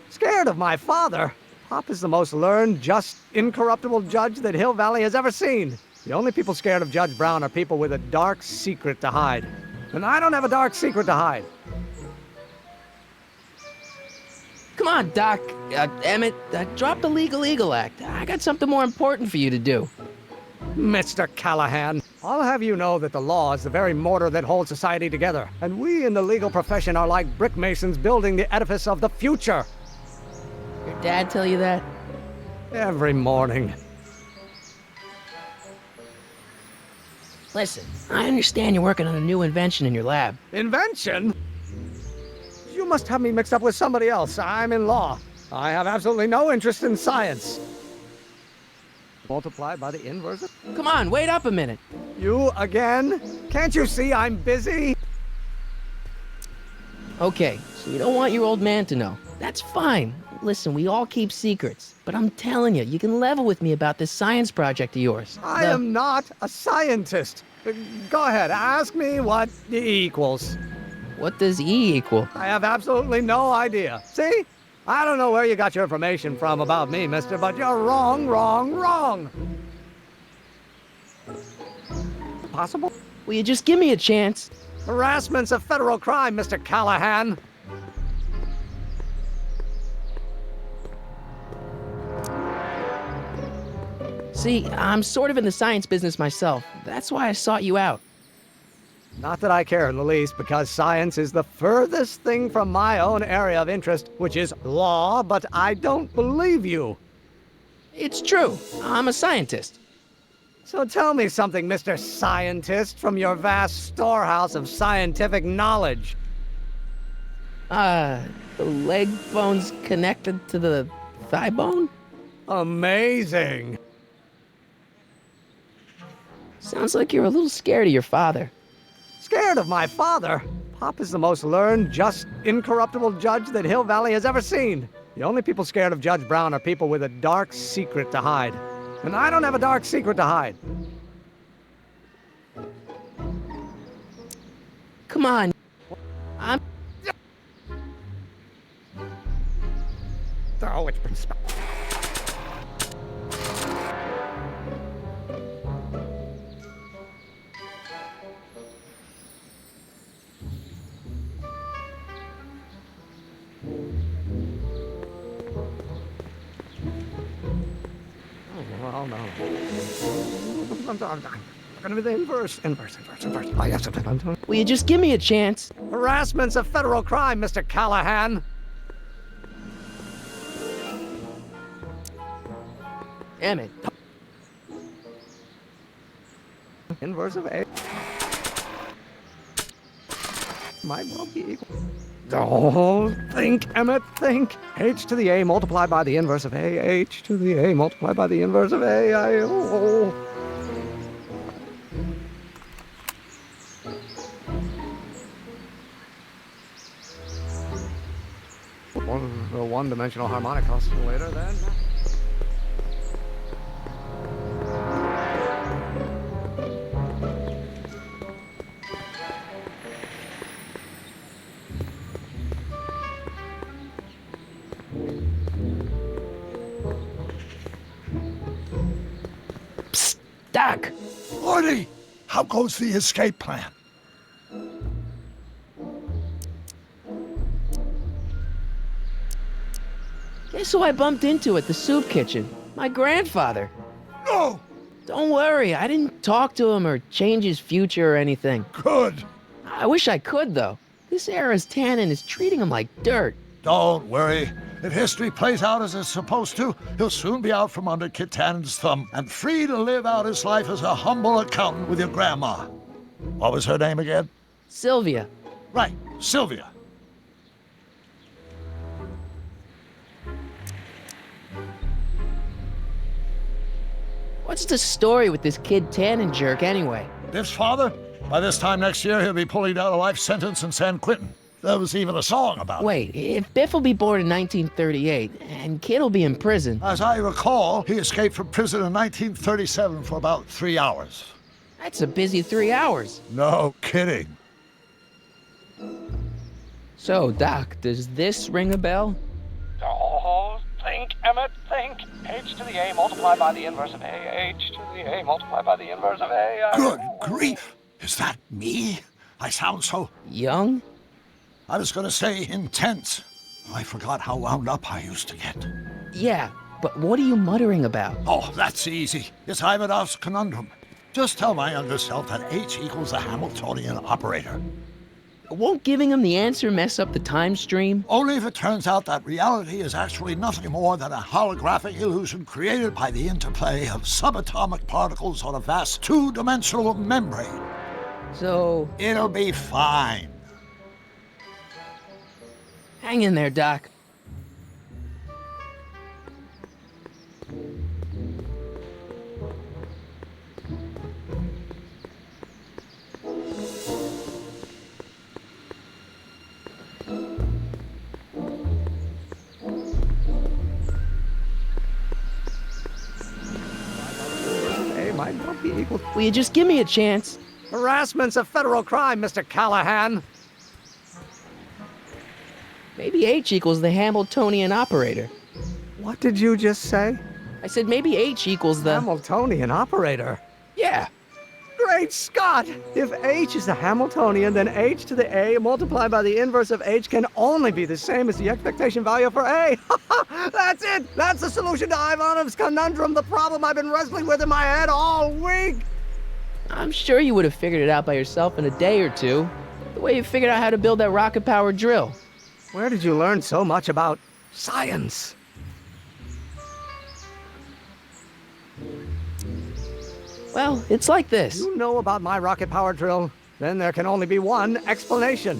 Scared of my father? Pop is the most learned, just, incorruptible judge that Hill Valley has ever seen. The only people scared of Judge Brown are people with a dark secret to hide. And I don't have a dark secret to hide. Come on, Doc. Emmett, drop the Legal Eagle Act. I got something more important for you to do. Mr. Callahan, I'll have you know that the law is the very mortar that holds society together, and we in the legal profession are like brick masons building the edifice of the future. Your dad tell you that? Every morning. Listen, I understand you're working on a new invention in your lab. Invention? You must have me mixed up with somebody else. I'm in law. I have absolutely no interest in science. Multiplied by the inverse of... Come on, wait up a minute. You again? Can't you see I'm busy? Okay, so you don't want your old man to know. That's fine. Listen, we all keep secrets. But I'm telling you, you can level with me about this science project of yours. I am not a scientist. Go ahead, ask me what E equals. What does E equal? I have absolutely no idea. See? I don't know where you got your information from about me, mister, but you're wrong, wrong, wrong. Possible? Will you just give me a chance? Harassment's a federal crime, Mr. Callahan. See, I'm sort of in the science business myself. That's why I sought you out. Not that I care in the least, because science is the furthest thing from my own area of interest, which is law, but I don't believe you. It's true. I'm a scientist. So tell me something, Mr. Scientist, from your vast storehouse of scientific knowledge. The leg bone's connected to the thigh bone? Amazing. Sounds like you're a little scared of your father. Scared of my father? Pop is the most learned, just, incorruptible judge that Hill Valley has ever seen. The only people scared of Judge Brown are people with a dark secret to hide. And I don't have a dark secret to hide. Come on. Oh, it's been Oh, no. I'm gonna be the inverse. Oh, yes, Will you just give me a chance? Harassment's a federal crime, Mr. Callahan. Emmett. Inverse of A might well be equal. Oh, think, Emmett, think. H to the A multiplied by the inverse of A. H to the A multiplied by the inverse of A. A one-dimensional harmonic oscillator, then. Psst, Doc. Morty, how goes the escape plan? Guess who I bumped into at the soup kitchen? My grandfather. No! Don't worry, I didn't talk to him or change his future or anything. Good. I wish I could, though. This era's tannin is treating him like dirt. Don't worry. If history plays out as it's supposed to, he'll soon be out from under Kit Tannen's thumb and free to live out his life as a humble accountant with your grandma. What was her name again? Sylvia. Right, Sylvia. What's the story with this Kid Tannen jerk anyway? Biff's father? By this time next year, he'll be pulling down a life sentence in San Quentin. There was even a song about it. Wait, if Biff will be born in 1938, and Kid will be in prison... As I recall, he escaped from prison in 1937 for about 3 hours. That's a busy 3 hours. No kidding. So, Doc, does this ring a bell? Oh, think, Emmett, think. H to the A multiplied by the inverse of A. H to the A multiplied by the inverse of A. Good grief! Is that me? I sound so... Young? I was gonna say intense. I forgot how wound up I used to get. Yeah, but what are you muttering about? Oh, that's easy. It's Ivanov's conundrum. Just tell my younger self that H equals the Hamiltonian operator. Won't giving him the answer mess up the time stream? Only if it turns out that reality is actually nothing more than a holographic illusion created by the interplay of subatomic particles on a vast two-dimensional membrane. So... It'll be fine. Hang in there, Doc. Might not be equal. Will you just give me a chance? Harassment's a federal crime, Mr. Callahan. Maybe H equals the Hamiltonian operator. What did you just say? I said maybe H equals the... Hamiltonian operator? Yeah. Great Scott! If H is the Hamiltonian, then H to the A multiplied by the inverse of H can only be the same as the expectation value for A. That's it! That's the solution to Ivanov's conundrum, the problem I've been wrestling with in my head all week! I'm sure you would have figured it out by yourself in a day or two. The way you figured out how to build that rocket-powered drill. Where did you learn so much about science? Well, it's like this. You know about my rocket power drill? Then there can only be one explanation.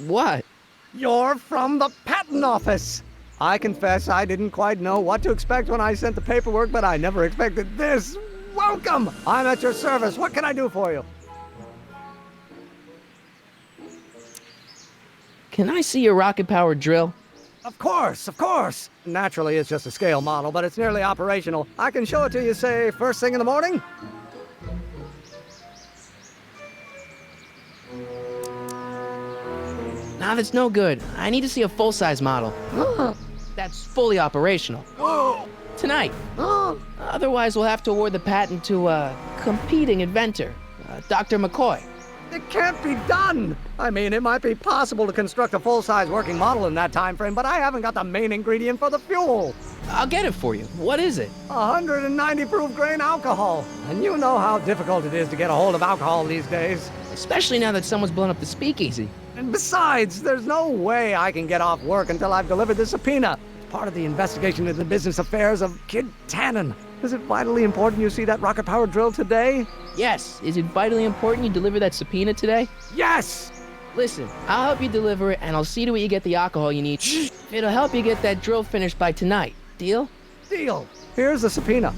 What? You're from the patent office. I confess I didn't quite know what to expect when I sent the paperwork, but I never expected this. Welcome! I'm at your service. What can I do for you? Can I see your rocket-powered drill? Of course, of course. Naturally, it's just a scale model, but it's nearly operational. I can show it to you, say, first thing in the morning. Nah, that's no good. I need to see a full-size model. That's fully operational. Tonight. Otherwise, we'll have to award the patent to a competing inventor, Dr. McCoy. It can't be done! I mean, it might be possible to construct a full-size working model in that time frame, but I haven't got the main ingredient for the fuel. I'll get it for you. What is it? 190 proof grain alcohol. And you know how difficult it is to get a hold of alcohol these days. Especially now that someone's blown up the speakeasy. And besides, there's no way I can get off work until I've delivered the subpoena. It's part of the investigation into the business affairs of Kid Tannen. Is it vitally important you see that rocket-powered drill today? Yes. Is it vitally important you deliver that subpoena today? Yes! Listen, I'll help you deliver it, and I'll see to it you get the alcohol you need. It'll help you get that drill finished by tonight. Deal? Deal. Here's the subpoena.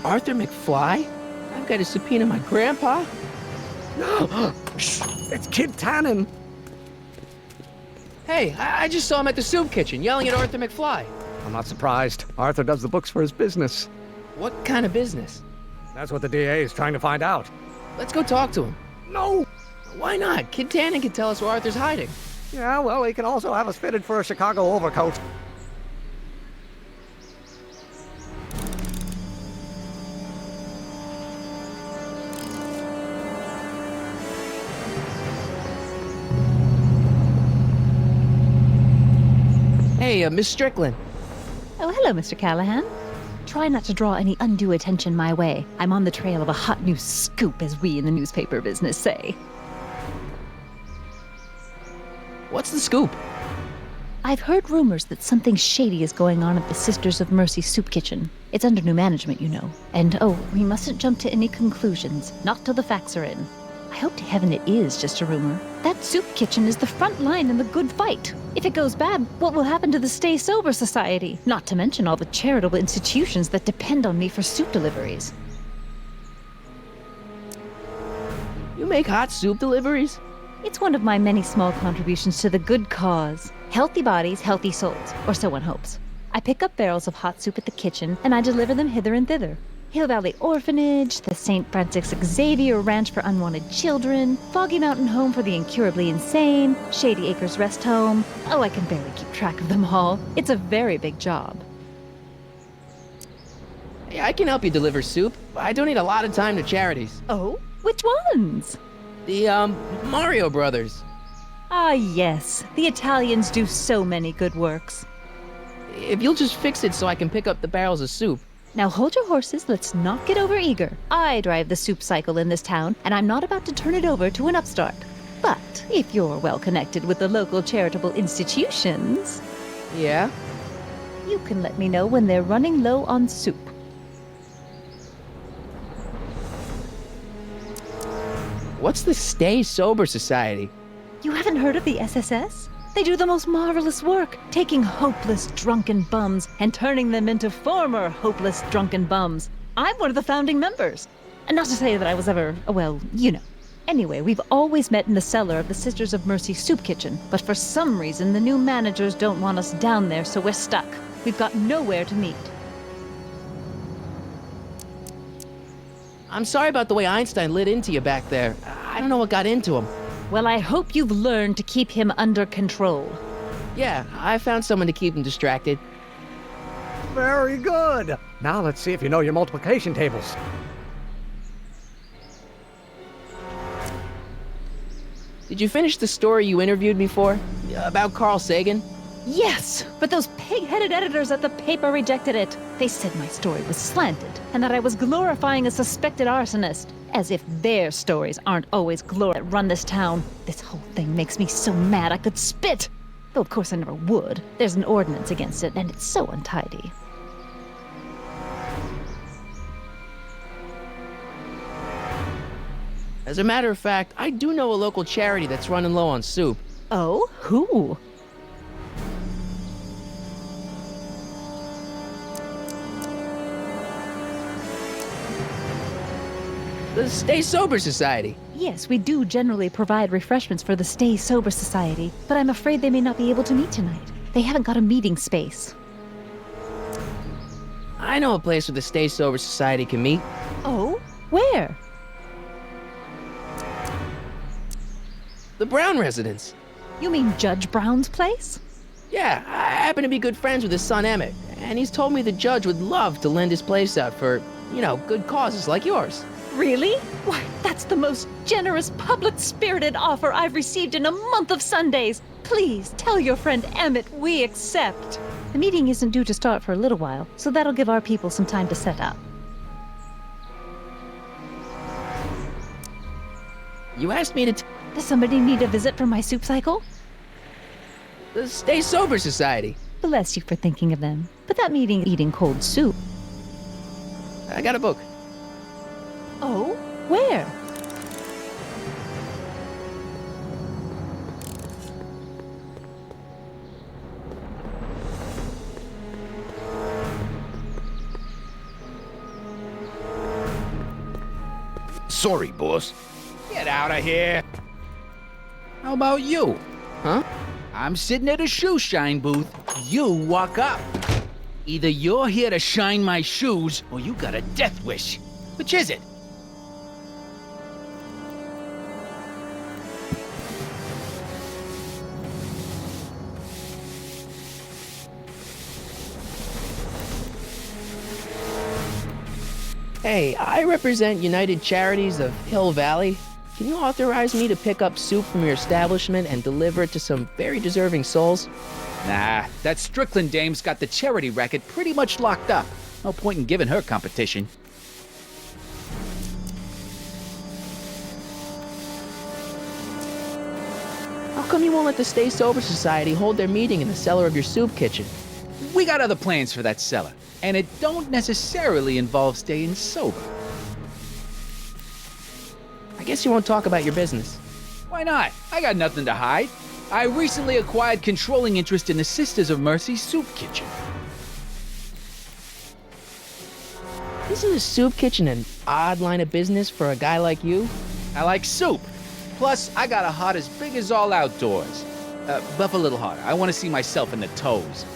Arthur McFly? I've got to subpoena my grandpa? It's Kid Tannen. Hey, I just saw him at the soup kitchen yelling at Arthur McFly. I'm not surprised. Arthur does the books for his business. What kind of business? That's what the DA is trying to find out. Let's go talk to him. No! Why not? Kid Tannen can tell us where Arthur's hiding. Yeah, well, he can also have us fitted for a Chicago overcoat. Hey, Miss Strickland. Oh, hello, Mr. Callahan. Try not to draw any undue attention my way. I'm on the trail of a hot new scoop, as we in the newspaper business say. What's the scoop? I've heard rumors that something shady is going on at the Sisters of Mercy soup kitchen. It's under new management, you know. And, oh, we mustn't jump to any conclusions. Not till the facts are in. I hope to heaven it is just a rumor. That soup kitchen is the front line in the good fight. If it goes bad, what will happen to the Stay Sober Society? Not to mention all the charitable institutions that depend on me for soup deliveries. You make hot soup deliveries? It's one of my many small contributions to the good cause. Healthy bodies, healthy souls, or so one hopes. I pick up barrels of hot soup at the kitchen, and I deliver them hither and thither. Hill Valley Orphanage, the St. Francis Xavier Ranch for Unwanted Children, Foggy Mountain Home for the Incurably Insane, Shady Acres Rest Home. Oh, I can barely keep track of them all. It's a very big job. Hey, I can help you deliver soup. I donate a lot of time to charities. Oh? Which ones? The, Mario Brothers. Ah, yes. The Italians do so many good works. If you'll just fix it so I can pick up the barrels of soup. Now hold your horses, let's not get over-eager. I drive the soup cycle in this town, and I'm not about to turn it over to an upstart. But if you're well connected with the local charitable institutions... Yeah? You can let me know when they're running low on soup. What's the Stay Sober Society? You haven't heard of the SSS? They do the most marvelous work, taking hopeless drunken bums and turning them into former hopeless drunken bums. I'm one of the founding members. And not to say that I was ever, well, you know. Anyway, we've always met in the cellar of the Sisters of Mercy soup kitchen, but for some reason the new managers don't want us down there, so we're stuck. We've got nowhere to meet. I'm sorry about the way Einstein lit into you back there. I don't know what got into him. Well, I hope you've learned to keep him under control. Yeah, I found someone to keep him distracted. Very good. Now let's see if you know your multiplication tables. Did you finish the story you interviewed me for? About Carl Sagan? Yes, but those pig-headed editors at the paper rejected it. They said my story was slanted, and that I was glorifying a suspected arsonist. As if their stories aren't always glory that run this town. This whole thing makes me so mad I could spit. Though of course I never would. There's an ordinance against it, and it's so untidy. As a matter of fact, I do know a local charity that's running low on soup. Oh? Who? The Stay Sober Society. Yes, we do generally provide refreshments for the Stay Sober Society, but I'm afraid they may not be able to meet tonight. They haven't got a meeting space. I know a place where the Stay Sober Society can meet. Oh? Where? The Brown residence. You mean Judge Brown's place? Yeah, I happen to be good friends with his son Emmett, and he's told me the judge would love to lend his place out for, you know, good causes like yours. Really? Why, that's the most generous, public-spirited offer I've received in a month of Sundays. Please, tell your friend Emmett we accept. The meeting isn't due to start for a little while, so that'll give our people some time to set up. You asked me to Does somebody need a visit from my soup cycle? The Stay Sober Society. Bless you for thinking of them. But that meeting eating cold soup. I got a book. Oh? Where? Sorry, boss. Get out of here. How about you? Huh? I'm sitting at a shoe shine booth. You walk up. Either you're here to shine my shoes, or you got a death wish. Which is it? Hey, I represent United Charities of Hill Valley. Can you authorize me to pick up soup from your establishment and deliver it to some very deserving souls? Nah, that Strickland dame's got the charity racket pretty much locked up. No point in giving her competition. How come you won't let the Stay Sober Society hold their meeting in the cellar of your soup kitchen? We got other plans for that cellar, and it don't necessarily involve staying sober. Are I guess you won't talk about your business. Why not? I got nothing to hide. I recently acquired controlling interest in the Sisters of Mercy Soup Kitchen. Isn't a soup kitchen an odd line of business for a guy like you? I like soup. Plus, I got a heart as big as all outdoors. Buff a little harder. I want to see myself in the toes.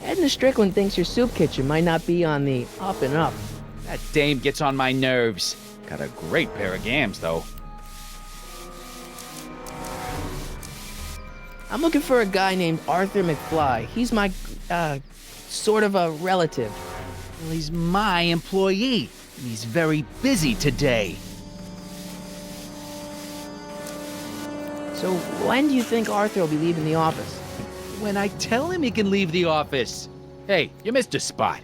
Edna Strickland thinks your soup kitchen might not be on the up and up. That dame gets on my nerves. Got a great pair of gams, though. I'm looking for a guy named Arthur McFly. He's my, sort of a relative. Well, he's my employee. He's very busy today. So when do you think Arthur will be leaving the office? When I tell him he can leave the office. Hey, you missed a spot.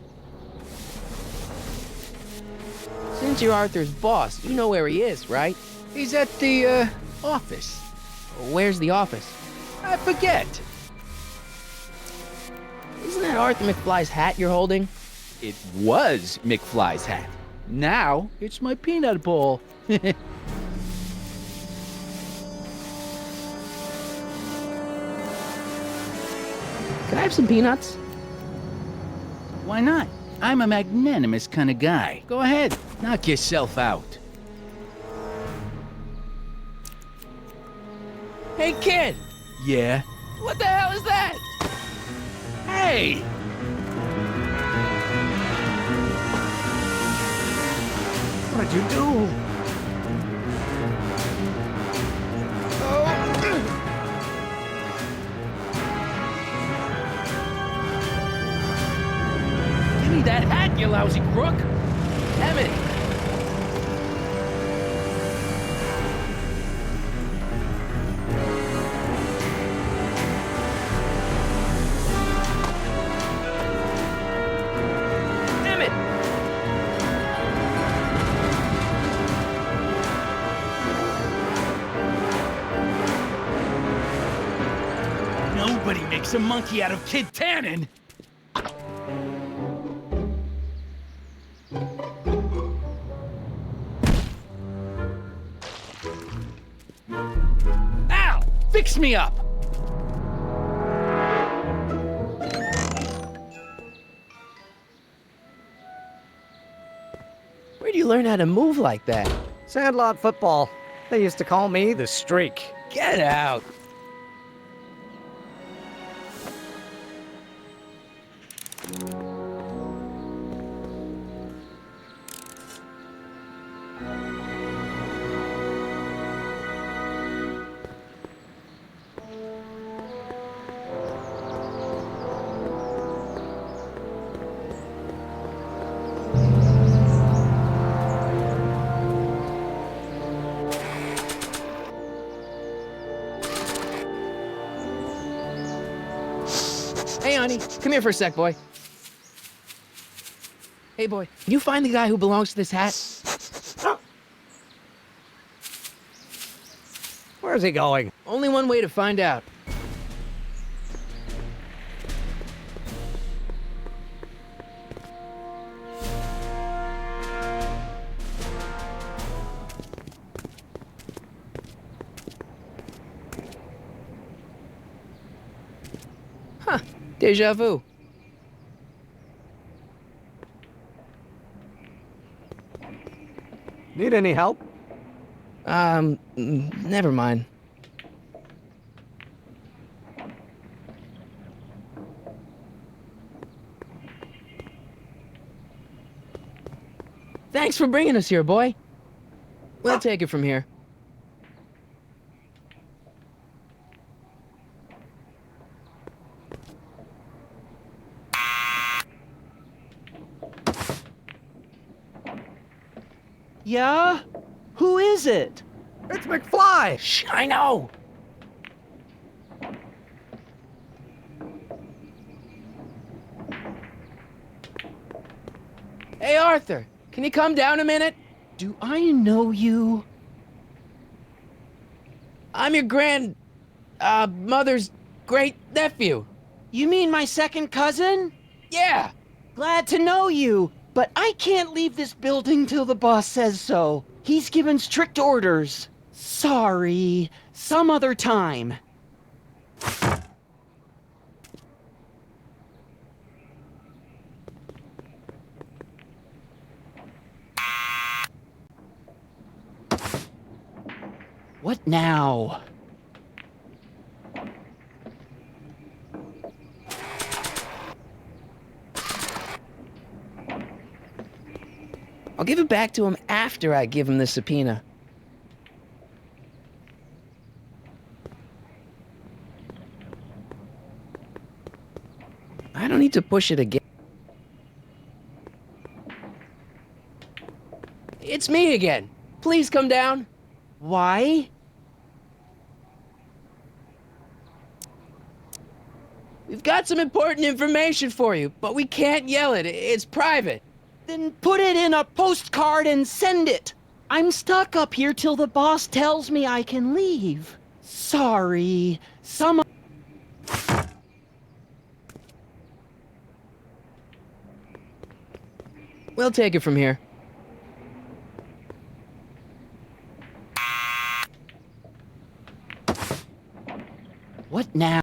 Since you're Arthur's boss, you know where he is, right? He's at the, office. Where's the office? I forget. Isn't that Arthur McFly's hat you're holding? It was McFly's hat. Now, it's my peanut bowl. Can I have some peanuts? Why not? I'm a magnanimous kind of guy. Go ahead, knock yourself out. Hey, kid! Yeah? What the hell is that? Hey! What did you do? Give me that hat, you lousy crook! Emmett! Emmett! Nobody makes a monkey out of Kid Tannen! Ow! Fix me up! Where'd you learn how to move like that? Sandlot football. They used to call me the Streak. Get out! Hey, honey, come here for a sec, boy. Hey, boy, can you find the guy who belongs to this hat? Where's he going? Only one way to find out. Huh, déjà vu. Need any help? Never mind. Thanks for bringing us here, boy. We'll take it from here. Yeah? Who is it? It's McFly! Shh, I know! Hey, Arthur, can you come down a minute? Do I know you? I'm your mother's great-nephew. You mean my second cousin? Yeah! Glad to know you. But I can't leave this building till the boss says so. He's given strict orders. Sorry. Some other time. What now? I'll give it back to him after I give him the subpoena. I don't need to push it again. It's me again. Please come down. Why? We've got some important information for you, but we can't yell it. It's private. Then put it in a postcard and send it. I'm stuck up here till the boss tells me I can leave. Sorry. Some... We'll take it from here. What now?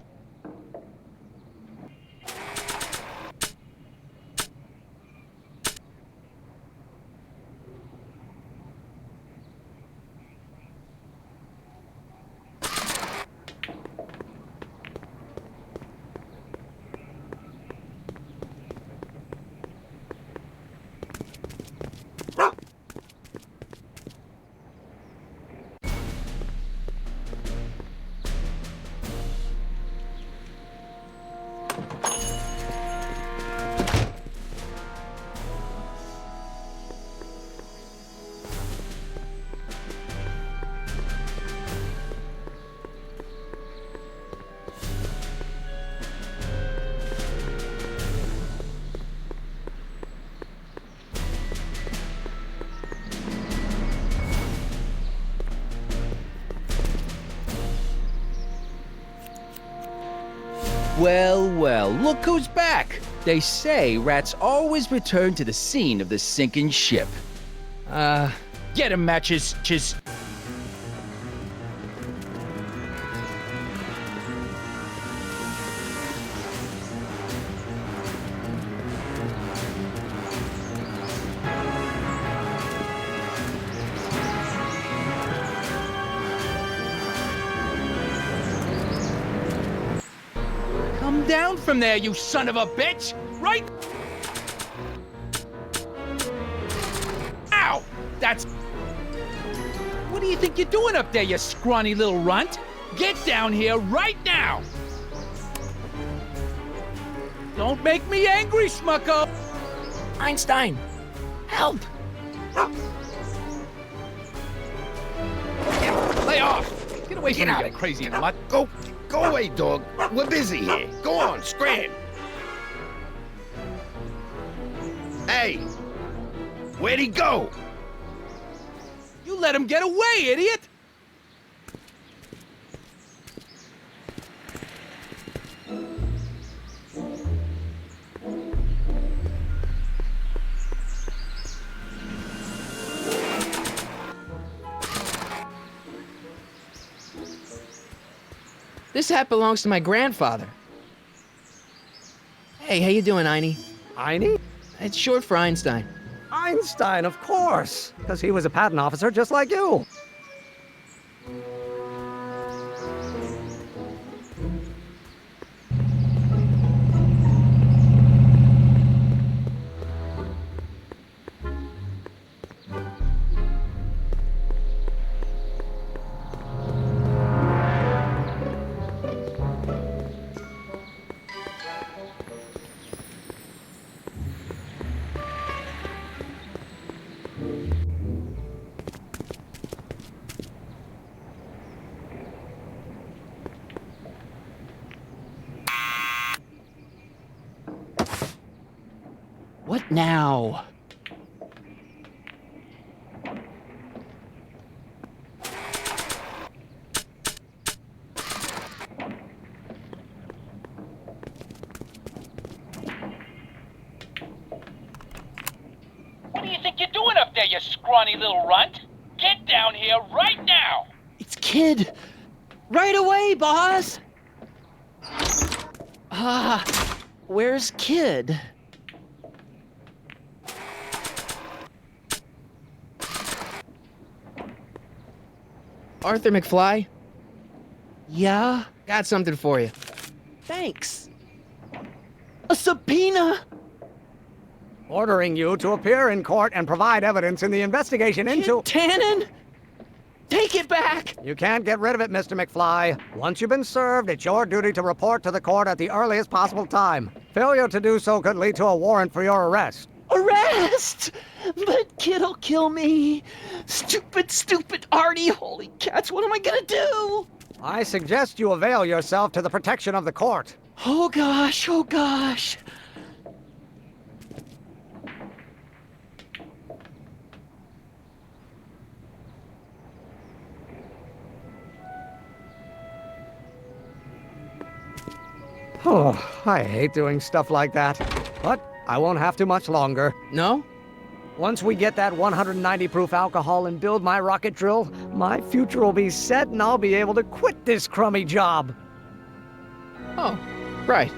Well, well, look who's back! They say rats always return to the scene of the sinking ship. Get 'em, Matches. Come down from there, you son of a bitch! Right? Ow! That's... What do you think you're doing up there, you scrawny little runt? Get down here right now! Don't make me angry, Smucko! Einstein, help! Lay off! Get away from me, you crazy mutt! Go away, dog. We're busy here. Go on, scram. Hey! Where'd he go? You let him get away, idiot! This hat belongs to my grandfather. Hey, how you doing, Einie? Einie? It's short for Einstein. Einstein, of course, because he was a patent officer just like you. What now? you scrawny little runt. Get down here right now. It's Kid. Right away, boss. Where's Kid? Arthur McFly? Yeah? Got something for you. Thanks. A subpoena? Ordering you to appear in court and provide evidence in the investigation into... Tannen? Take it back! You can't get rid of it, Mr. McFly. Once you've been served, it's your duty to report to the court at the earliest possible time. Failure to do so could lead to a warrant for your arrest. Arrest! But Kid'll kill me. Stupid Artie. Holy cats, what am I gonna do? I suggest you avail yourself to the protection of the court. Oh gosh. Oh, I hate doing stuff like that. But I won't have to much longer. No? Once we get that 190 proof alcohol and build my rocket drill, my future will be set and I'll be able to quit this crummy job. Oh, right.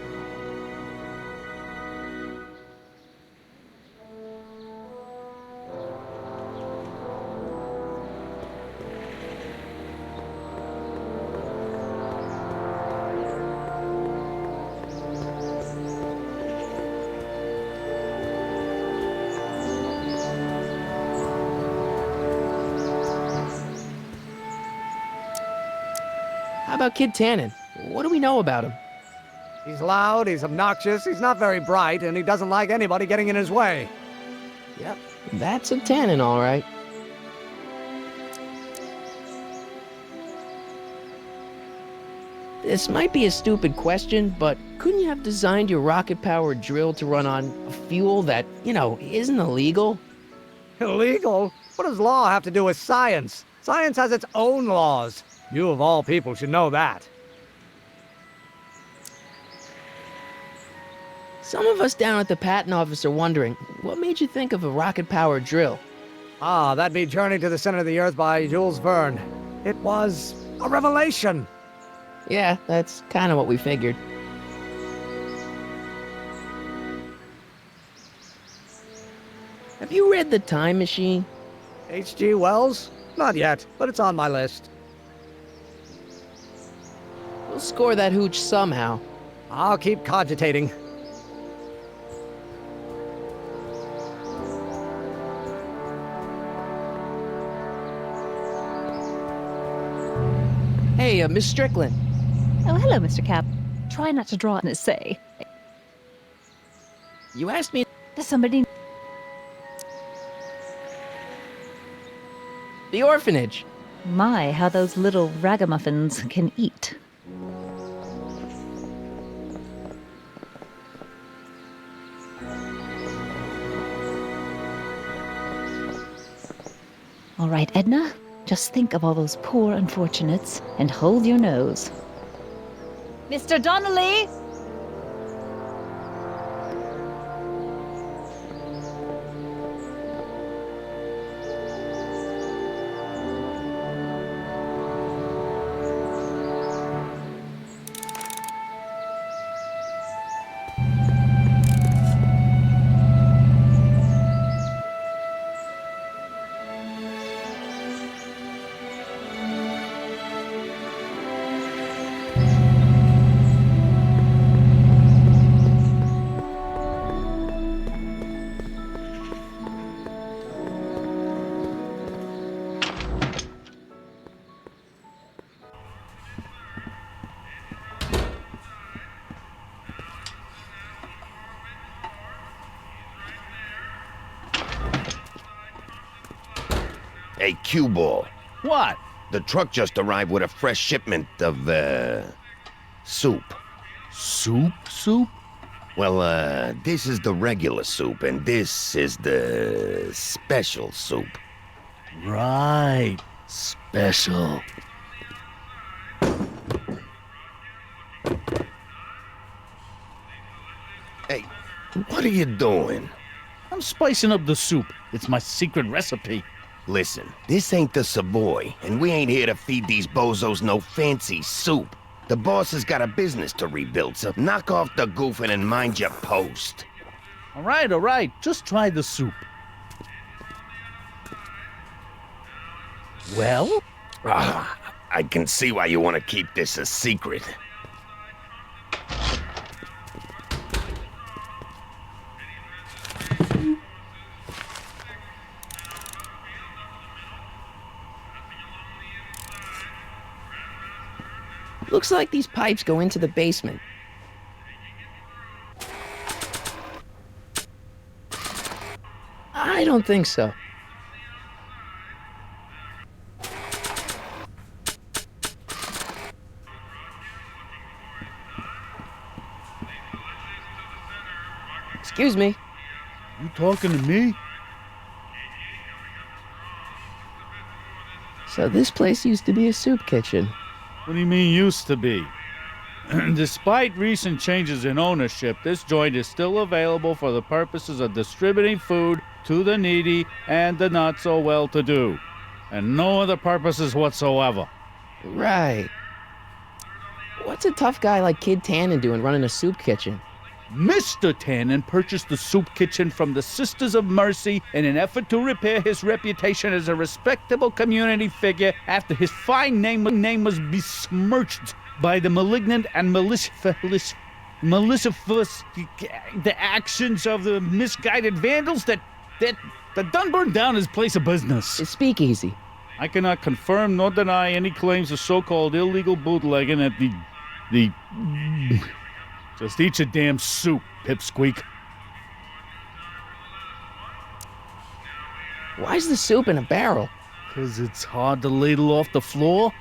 How about Kid Tannen? What do we know about him? He's loud, he's obnoxious, he's not very bright, and he doesn't like anybody getting in his way. Yep, that's a Tannen, all right. This might be a stupid question, but couldn't you have designed your rocket-powered drill to run on a fuel that, isn't illegal? Illegal? What does law have to do with science? Science has its own laws. You of all people should know that. Some of us down at the patent office are wondering, what made you think of a rocket-powered drill? That'd be Journey to the Center of the Earth by Jules Verne. It was a revelation. Yeah, that's kind of what we figured. Have you read The Time Machine? H.G. Wells? Not yet, but it's on my list. We'll score that hooch somehow. I'll keep cogitating. Hey, Miss Strickland. Oh, hello, Mr. Cap. Try not to draw an essay. You asked me... Does somebody... The orphanage. My, how those little ragamuffins can eat. All right, Edna, just think of all those poor unfortunates and hold your nose. Mr. Donnelly! Hey, cue ball. What? The truck just arrived with a fresh shipment of, soup. Soup? Well, this is the regular soup, and this is the special soup. Right. Special. Hey, what are you doing? I'm spicing up the soup. It's my secret recipe. Listen, this ain't the Savoy, and we ain't here to feed these bozos no fancy soup. The boss has got a business to rebuild, so knock off the goofing and mind your post. All right. Just try the soup. Well? I can see why you want to keep this a secret. Looks like these pipes go into the basement. I don't think so. Excuse me. You talking to me? So this place used to be a soup kitchen. What do you mean used to be? Despite recent changes in ownership, this joint is still available for the purposes of distributing food to the needy and the not-so-well-to-do, and no other purposes whatsoever. Right. What's a tough guy like Kid Tannen doing running a soup kitchen? Mr. Tannen purchased the soup kitchen from the Sisters of Mercy in an effort to repair his reputation as a respectable community figure after his fine name was besmirched by the malignant and malicious the actions of the misguided vandals that done burned down his place of business. It's Speakeasy. I cannot confirm nor deny any claims of so-called illegal bootlegging at the Just eat your damn soup, pipsqueak. Why's the soup in a barrel? 'Cause it's hard to ladle off the floor.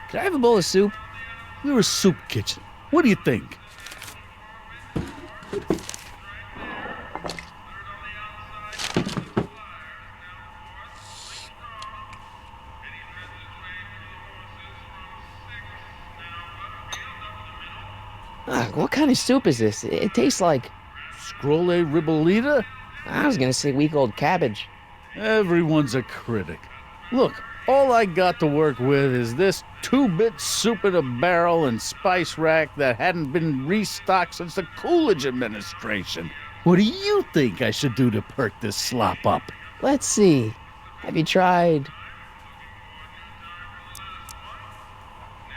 Could I have a bowl of soup? We're a soup kitchen. What do you think? What kind of soup is this? It tastes like... Scrolle ribollita? I was gonna say week-old cabbage. Everyone's a critic. Look, all I got to work with is this 2-bit soup in a barrel and spice rack that hadn't been restocked since the Coolidge administration. What do you think I should do to perk this slop up? Let's see. Have you tried...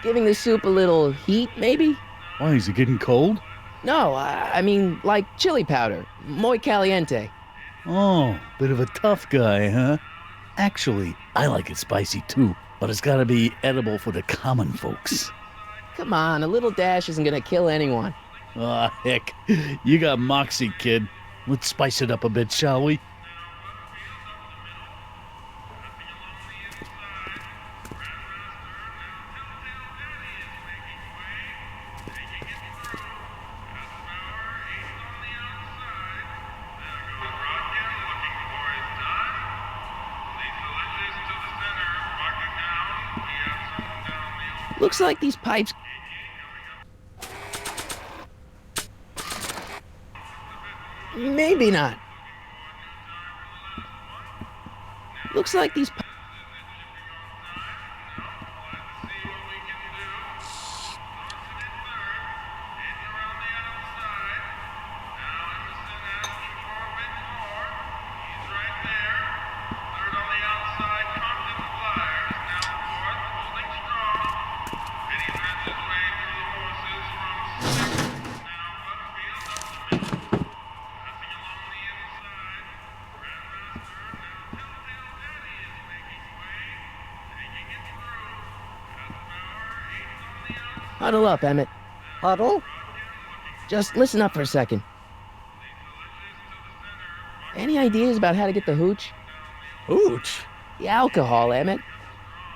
giving the soup a little heat, maybe? Why, is it getting cold? No, I mean, like chili powder. Muy caliente. Oh, bit of a tough guy, huh? Actually, I like it spicy too, but it's gotta be edible for the common folks. Come on, a little dash isn't gonna kill anyone. Ah, heck. You got moxie, kid. Let's spice it up a bit, shall we? Looks like these pipes... Maybe not. Looks like these... Huddle up, Emmett. Huddle? Just listen up for a second. Any ideas about how to get the hooch? Hooch? The alcohol, Emmett.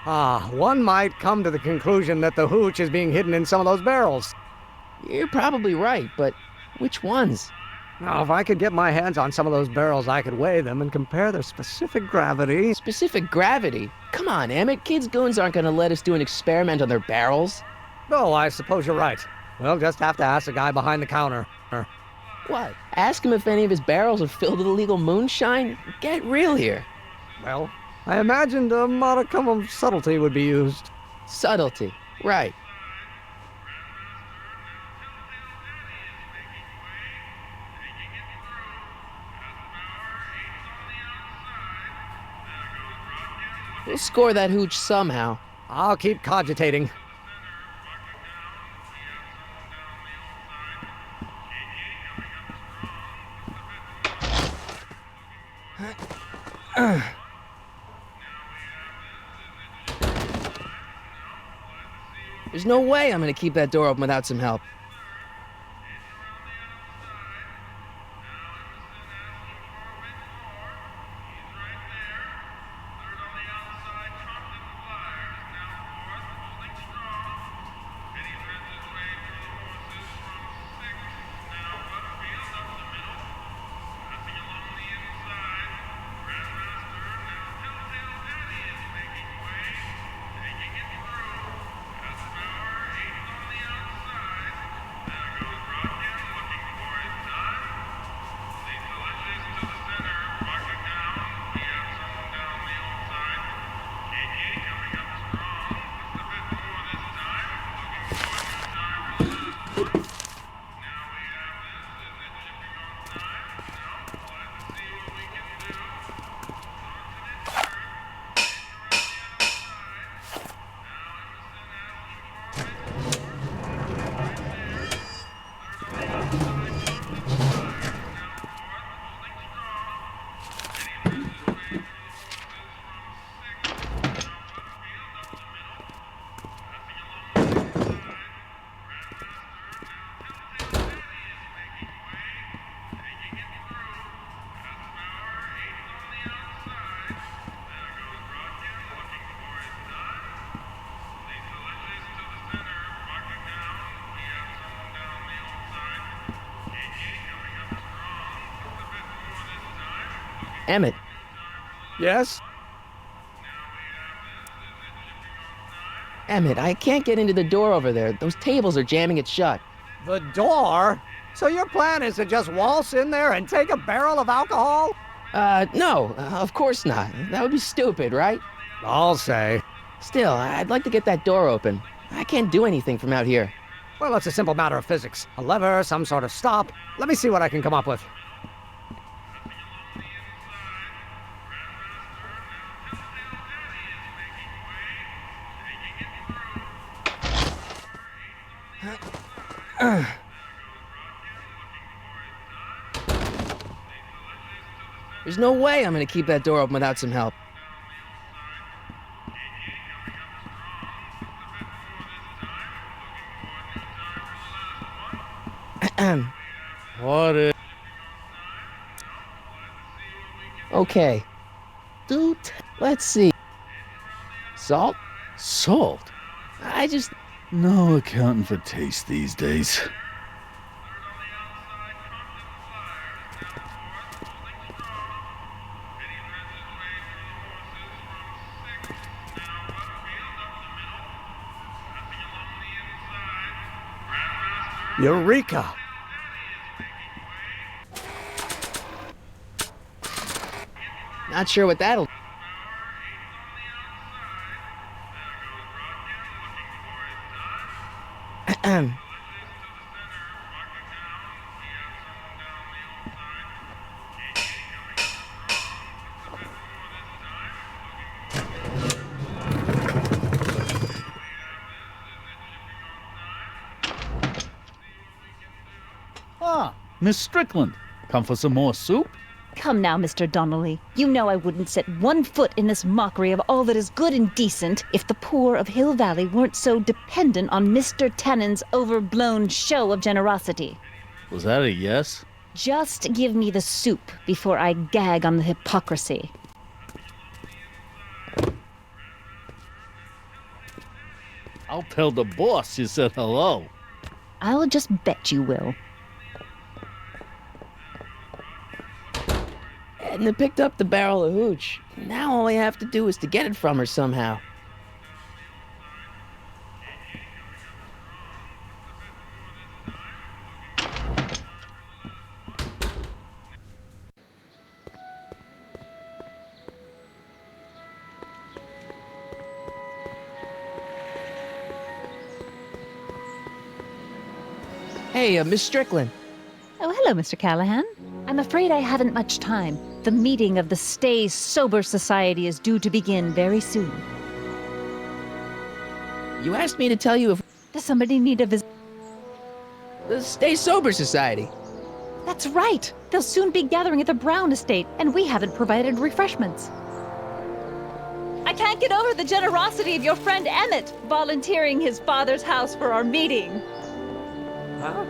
One might come to the conclusion that the hooch is being hidden in some of those barrels. You're probably right, but which ones? Now, if I could get my hands on some of those barrels, I could weigh them and compare their specific gravity. Specific gravity? Come on, Emmett. Kids' goons aren't gonna let us do an experiment on their barrels. Oh, I suppose you're right. We'll just have to ask the guy behind the counter. What? Ask him if any of his barrels are filled with illegal moonshine? Get real here. Well, I imagined a modicum of subtlety would be used. Subtlety, right. We'll score that hooch somehow. I'll keep cogitating. There's no way I'm gonna keep that door open without some help. Emmett. Yes? Emmett, I can't get into the door over there. Those tables are jamming it shut. The door? So your plan is to just waltz in there and take a barrel of alcohol? No, of course not. That would be stupid, right? I'll say. Still, I'd like to get that door open. I can't do anything from out here. Well, it's a simple matter of physics. A lever, some sort of stop. Let me see what I can come up with. There's no way I'm gonna keep that door open without some help. What is... Okay. Dude, let's see. Salt? Salt? I just... No accounting for taste these days. Eureka! Not sure what that'll... Ah, Miss Strickland. Come for some more soup? Come now, Mr. Donnelly. You know I wouldn't set one foot in this mockery of all that is good and decent if the poor of Hill Valley weren't so dependent on Mr. Tannen's overblown show of generosity. Was that a yes? Just give me the soup before I gag on the hypocrisy. I'll tell the boss you said hello. I'll just bet you will. Edna picked up the barrel of hooch. Now all I have to do is to get it from her somehow. Hey, Miss Strickland. Oh, hello, Mr. Callahan. I'm afraid I haven't much time. The meeting of the Stay Sober Society is due to begin very soon. You asked me to tell you if... Does somebody need a visit? The Stay Sober Society. That's right! They'll soon be gathering at the Brown estate, and we haven't provided refreshments. I can't get over the generosity of your friend Emmett, volunteering his father's house for our meeting. Huh?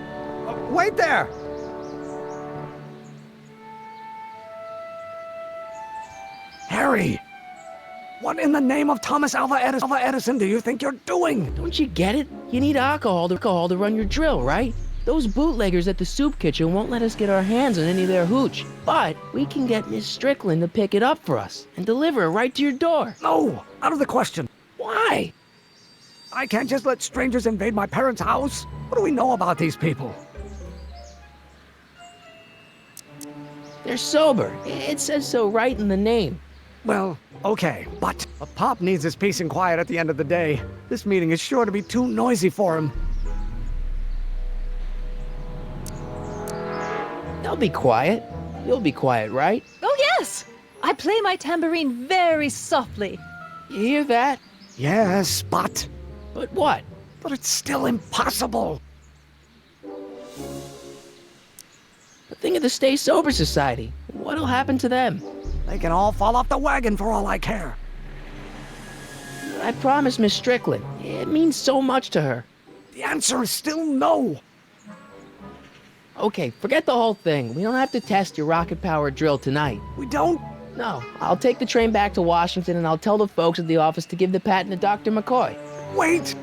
Wait there! Harry! What in the name of Thomas Alva Edison do you think you're doing? Don't you get it? You need alcohol to run your drill, right? Those bootleggers at the soup kitchen won't let us get our hands on any of their hooch. But we can get Miss Strickland to pick it up for us and deliver it right to your door. No! Out of the question. Why? I can't just let strangers invade my parents' house. What do we know about these people? They're sober. It says so right in the name. Well, okay, but Pop needs his peace and quiet at the end of the day. This meeting is sure to be too noisy for him. They'll be quiet. You'll be quiet, right? Oh, yes! I play my tambourine very softly. You hear that? Yes, but... But what? But it's still impossible. But think of the Stay Sober Society. What'll happen to them? They can all fall off the wagon for all I care. I promised Miss Strickland. It means so much to her. The answer is still no. Okay, forget the whole thing. We don't have to test your rocket-powered drill tonight. We don't? No. I'll take the train back to Washington and I'll tell the folks at the office to give the patent to Dr. McCoy. Wait!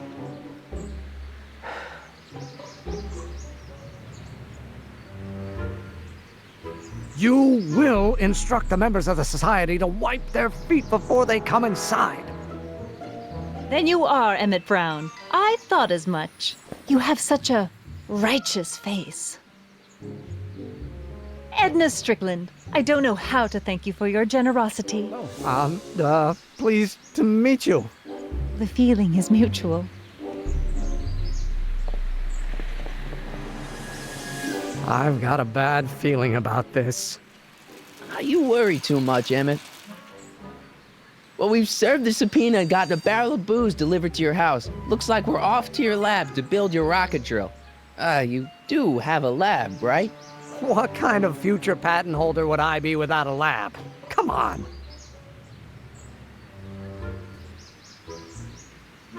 You will instruct the members of the society to wipe their feet before they come inside. Then you are Emmett Brown. I thought as much. You have such a righteous face. Edna Strickland, I don't know how to thank you for your generosity. Pleased to meet you. The feeling is mutual. I've got a bad feeling about this. You worry too much, Emmett. Well, we've served the subpoena and gotten a barrel of booze delivered to your house. Looks like we're off to your lab to build your rocket drill. You do have a lab, right? What kind of future patent holder would I be without a lab? Come on.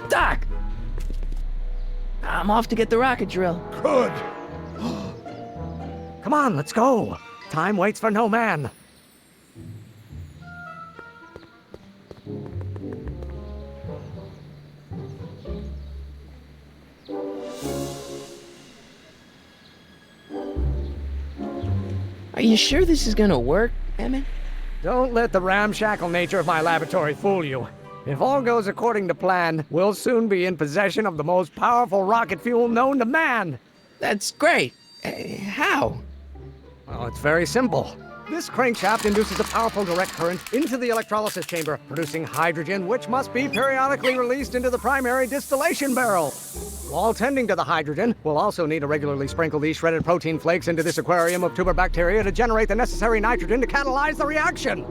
Doc! I'm off to get the rocket drill. Good. Come on, let's go. Time waits for no man. Are you sure this is gonna work, Emmett? Don't let the ramshackle nature of my laboratory fool you. If all goes according to plan, we'll soon be in possession of the most powerful rocket fuel known to man. That's great. How? Well, it's very simple. This crankshaft induces a powerful direct current into the electrolysis chamber, producing hydrogen, which must be periodically released into the primary distillation barrel. While tending to the hydrogen, we'll also need to regularly sprinkle these shredded protein flakes into this aquarium of tuber bacteria to generate the necessary nitrogen to catalyze the reaction.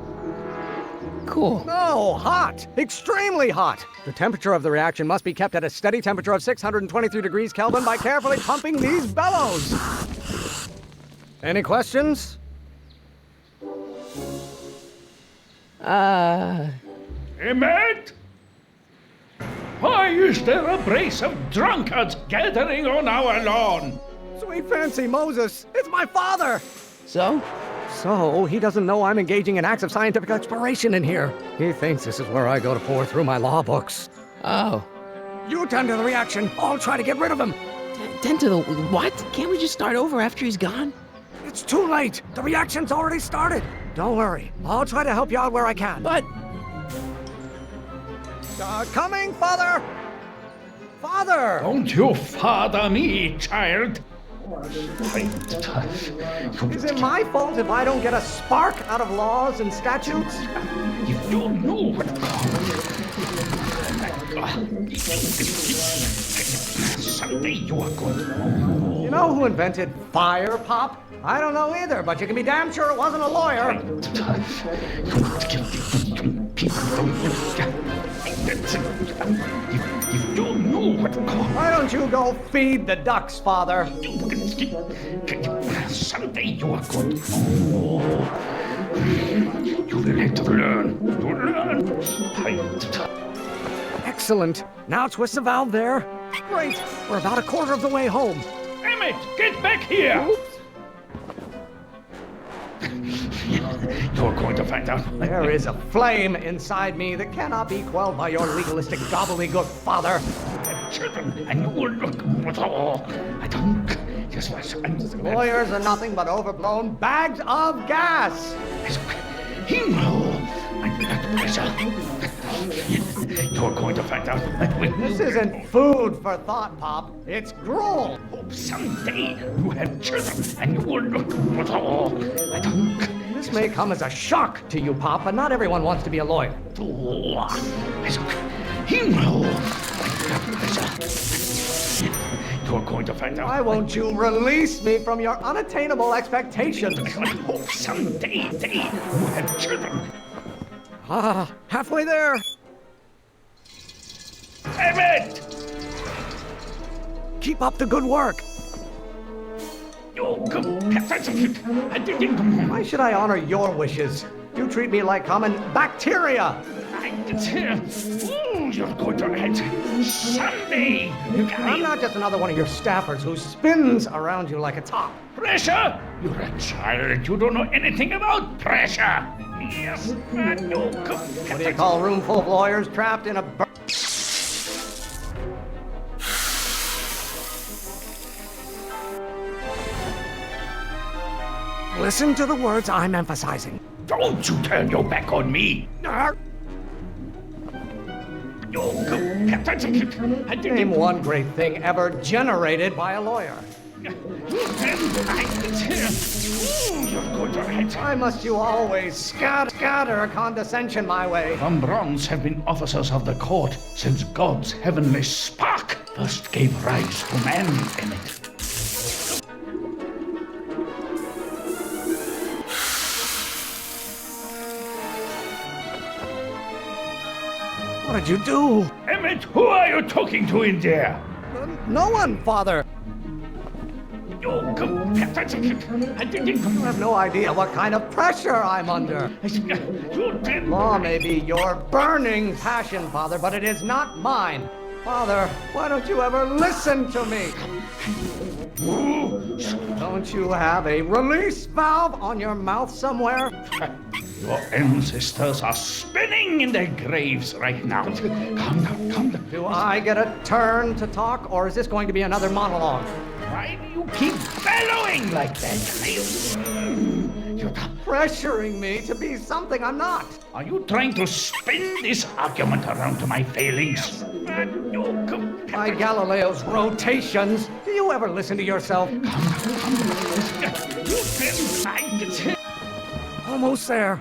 Cool. Oh, hot! Extremely hot! The temperature of the reaction must be kept at a steady temperature of 623 degrees Kelvin by carefully pumping these bellows. Any questions? Emmett? Why is there a brace of drunkards gathering on our lawn? Sweet fancy Moses, it's my father! So? So, he doesn't know I'm engaging in acts of scientific exploration in here. He thinks this is where I go to pore through my law books. Oh. You tend to the reaction. I'll try to get rid of him. Tend to the what? Can't we just start over after he's gone? It's too late. The reaction's already started. Don't worry. I'll try to help you out where I can. But... coming, Father! Father! Don't you father me, child. Is it my fault if I don't get a spark out of laws and statutes? You don't know what... Someday you are going to... You know who invented fire, Pop? I don't know either, but you can be damn sure it wasn't a lawyer. You don't know what... Why don't you go feed the ducks, Father? Someday you are going to... You will have to learn. Excellent. Now twist the valve there. Great. We're about a quarter of the way home. Emmett, get back here! You're going to find out. There is a flame inside me that cannot be quelled by your legalistic gobbledygook, Father. Children, and you will look... I don't... Just watch. Lawyers are nothing but overblown bags of gas. Hero! I'm not pressure. You're going to find out. This isn't food for thought, Pop. It's gruel. Hope someday you have children and you will look... I don't... This may come as a shock to you, Pop, but not everyone wants to be a lawyer. Hero! You're going to find out. Why won't you release me from your unattainable expectations? I hope someday you have children. Ah, halfway there. Emmett! Keep up the good work. Why should I honor your wishes? You treat me like common bacteria. You're going to hate someday. I'm not just another one of your staffers who spins around you like a top. Pressure? You're a child. You don't know anything about pressure. Yes, no. What do you call a room full of lawyers trapped in a... Listen to the words I'm emphasizing. Don't you turn your back on me. Name one great thing ever generated by a lawyer. Why must you always scatter condescension my way? Von Brauns have been officers of the court since God's heavenly spark first gave rise to man, Emmett. What did you do? Emmett, who are you talking to in there? No one, Father. You have no idea what kind of pressure I'm under. Law may be your burning passion, Father, but it is not mine. Father, why don't you ever listen to me? Don't you have a release valve on your mouth somewhere? Your ancestors are spinning in their graves right now. Calm down. Do I get a turn to talk, or is this going to be another monologue? Why do you keep bellowing like that? You're pressuring me to be something I'm not. Are you trying to spin this argument around to my failings? By Galileo's rotations, do you ever listen to yourself? Almost there.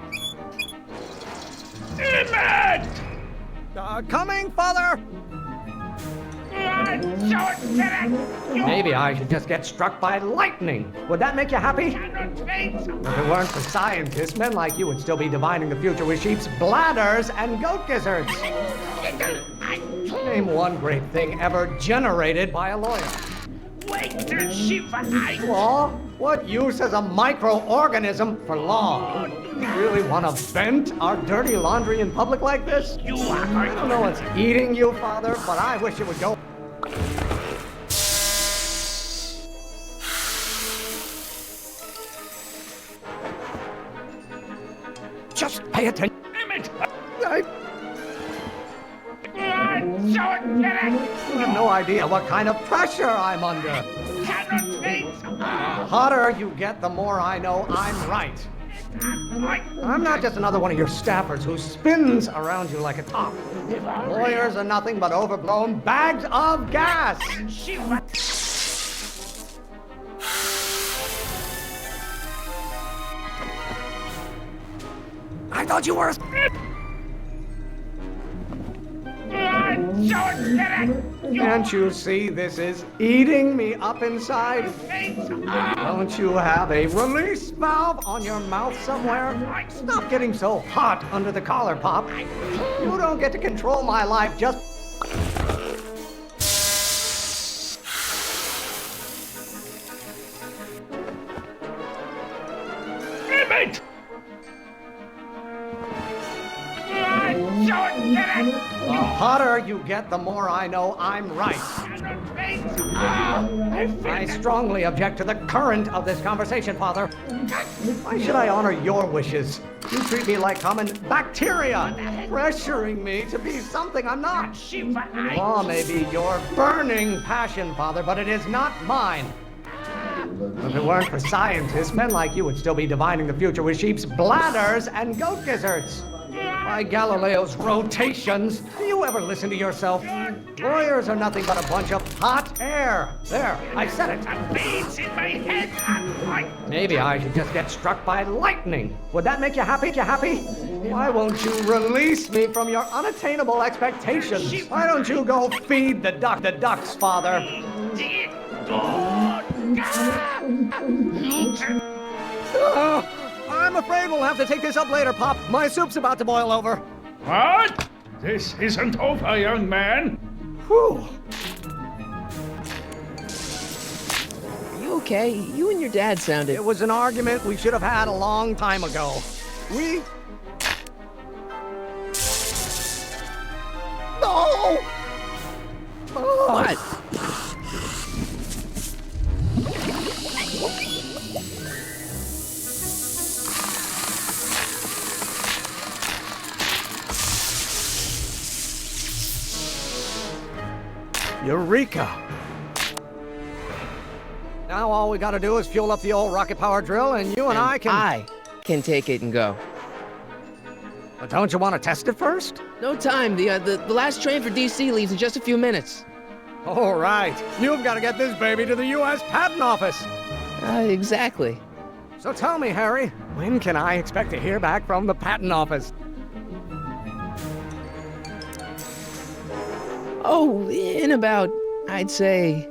Emmett! Coming, Father! Maybe I should just get struck by lightning. Would that make you happy? If it weren't for scientists, men like you would still be divining the future with sheep's bladders and goat gizzards. Name one great thing ever generated by a lawyer. Law? What use is a microorganism for law? You really want to vent our dirty laundry in public like this? I don't know what's eating you, Father, but I wish it would go. Just pay attention. Emmett! You have no idea what kind of pressure I'm under. The hotter you get, the more I know I'm right. I'm not just another one of your staffers who spins around you like a top. Lawyers are nothing but overblown bags of gas. I thought you were... Can't you see this is eating me up inside? Don't you have a release valve on your mouth somewhere? Stop getting so hot under the collar, Pop. You don't get to control my life just... Emmett! The hotter you get, the more I know I'm right. I strongly object to the current of this conversation, Father. Why should I honor your wishes? You treat me like common bacteria, pressuring me to be something I'm not. Law may be your burning passion, Father, but it is not mine. If it weren't for scientists, men like you would still be divining the future with sheep's bladders and goat gizzards. By Galileo's rotations, do you ever listen to yourself? Lawyers are nothing but a bunch of hot air. There, I said it. In my head. Maybe I should just get struck by lightning. Would that make you happy? Why won't you release me from your unattainable expectations? Why don't you go feed the ducks, Father? I'm afraid we'll have to take this up later, Pop. My soup's about to boil over. What? This isn't over, young man. Whew. Are you okay? You and your dad sounded... It was an argument we should have had a long time ago. We... No! Oh. What? Eureka! Now all we gotta do is fuel up the old rocket power drill and you and I can take it and go. But don't you want to test it first? No time. The last train for DC leaves in just a few minutes. All right. You've got to get this baby to the U.S. Patent Office. Exactly. So tell me, Harry, when can I expect to hear back from the Patent Office? Oh, in about, I'd say...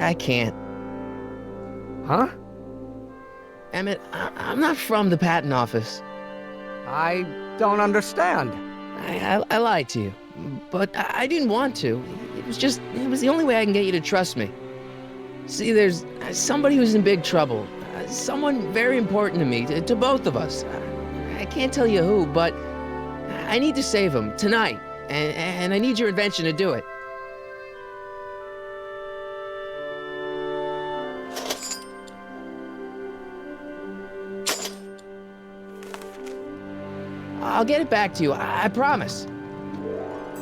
I can't. Huh? Emmett, I'm not from the patent office. I don't understand. I lied to you, but I didn't want to. It was the only way I can get you to trust me. See, there's somebody who's in big trouble. Someone very important to me, to both of us. I can't tell you who, but I need to save him tonight, and I need your invention to do it. I'll get it back to you, I promise.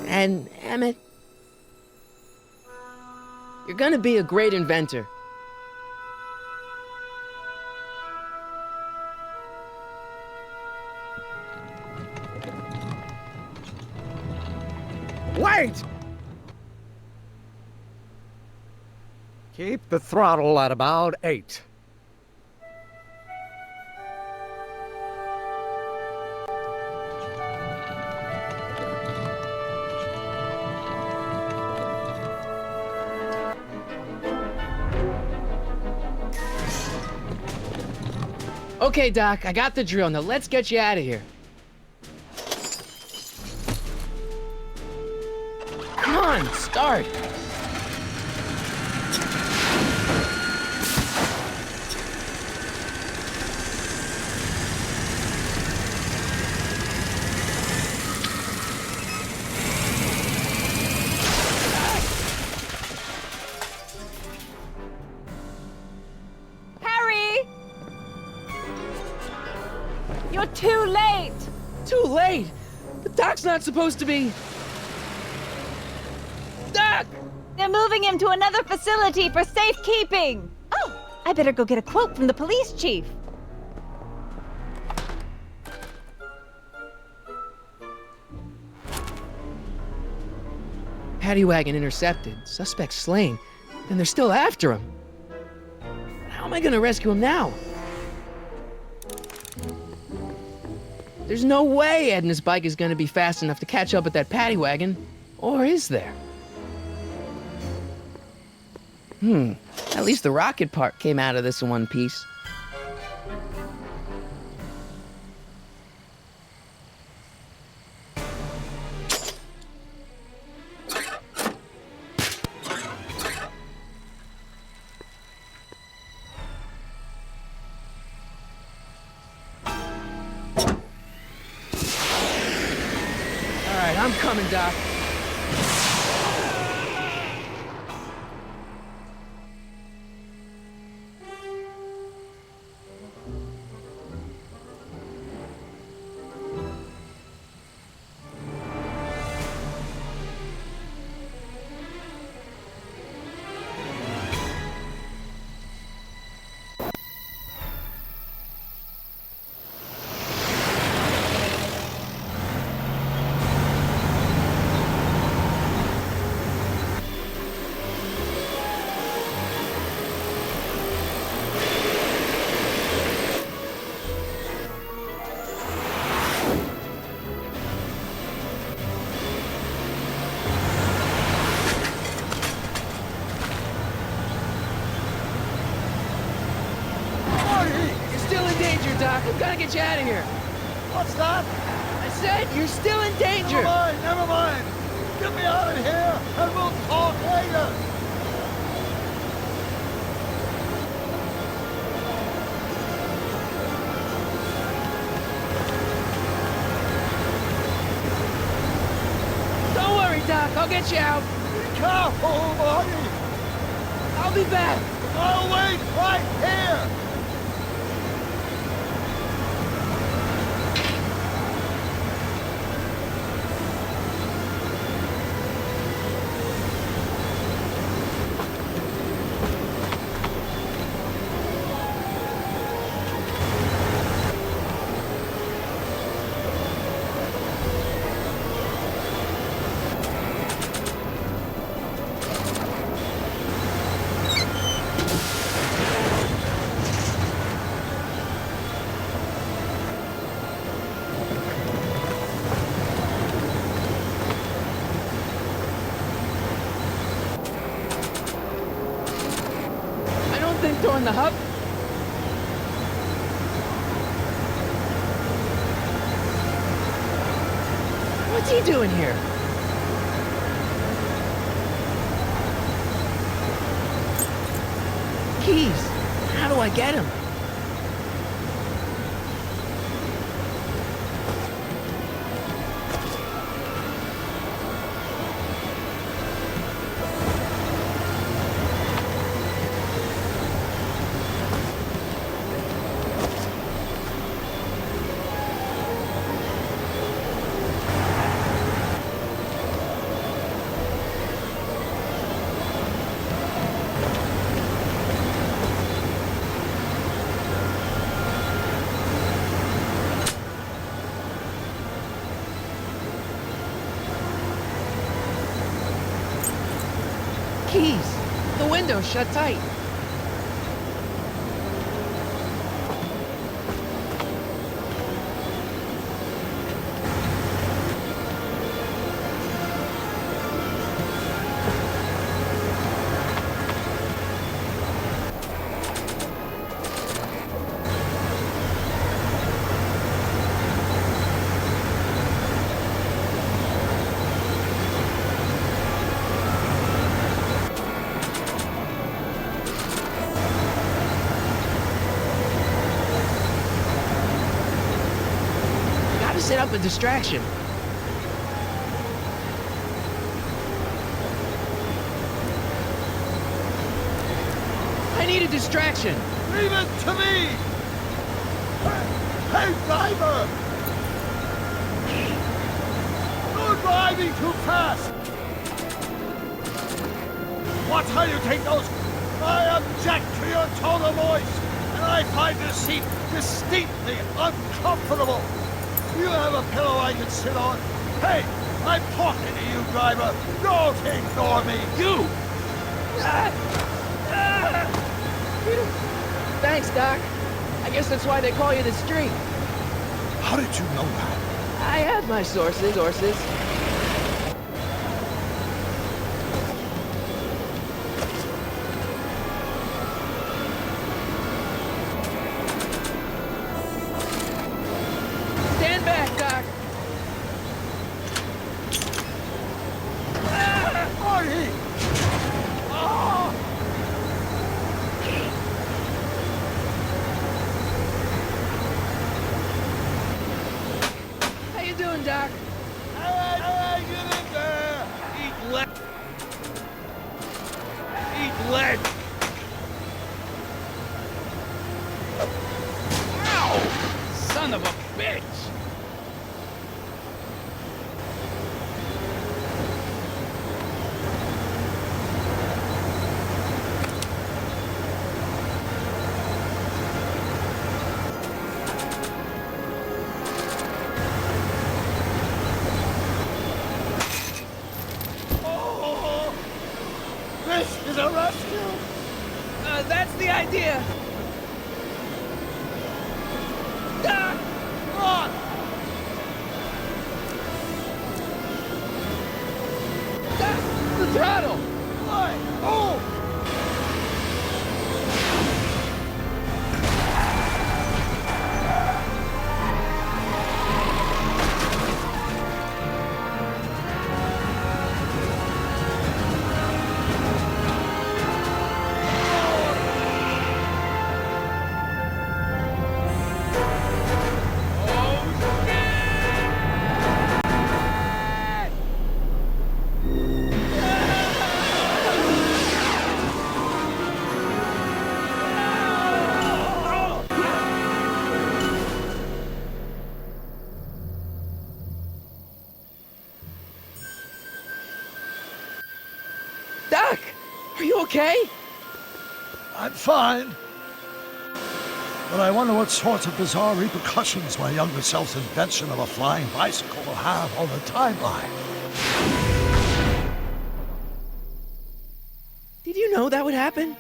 And, Emmett, you're gonna be a great inventor. Wait! Keep the throttle at about 8. Okay, Doc, I got the drill. Now let's get you out of here. Come on, start. You're too late! Too late? The Doc's not supposed to be... Doc! They're moving him to another facility for safekeeping! Oh, I better go get a quote from the police chief. Paddy wagon intercepted. Suspect slain. And they're still after him. How am I gonna rescue him now? There's no way Edna's bike is gonna be fast enough to catch up with that paddy wagon. Or is there? At least the rocket part came out of this in one piece. Alright, I'm coming, Doc. Doc, I'm gonna get you out of here. What's that? I said you're still in danger. Never mind. Get me out of here, and we'll talk later. Don't worry, Doc. I'll get you out. Be careful, Marty. I'll be back. I'll wait right here. Throwing the hub. What's he doing here? Keys. How do I get him? Keys. The window's shut tight. Set up a distraction. I need a distraction. Leave it to me! Hey, driver! You're driving too fast! Watch how you take those! I object to your tone of voice, and I find this seat distinctly uncomfortable. You have a pillow I can sit on? Hey, I'm talking to you, driver. Don't ignore me. You! Thanks, Doc. I guess that's why they call you the Streak. How did you know that? I had my sources. Stand back, Doc. Marty! Oh! How you doing, Doc? Hey, get in there! Eat lead! Eat lead! Ow! Son of a bitch! This is a rescue! That's the idea. Doc! Run! Doc! The throttle! Hey! Oh! Doc! Are you okay? I'm fine. But I wonder what sorts of bizarre repercussions my younger self's invention of a flying bicycle will have on the timeline. Did you know that would happen?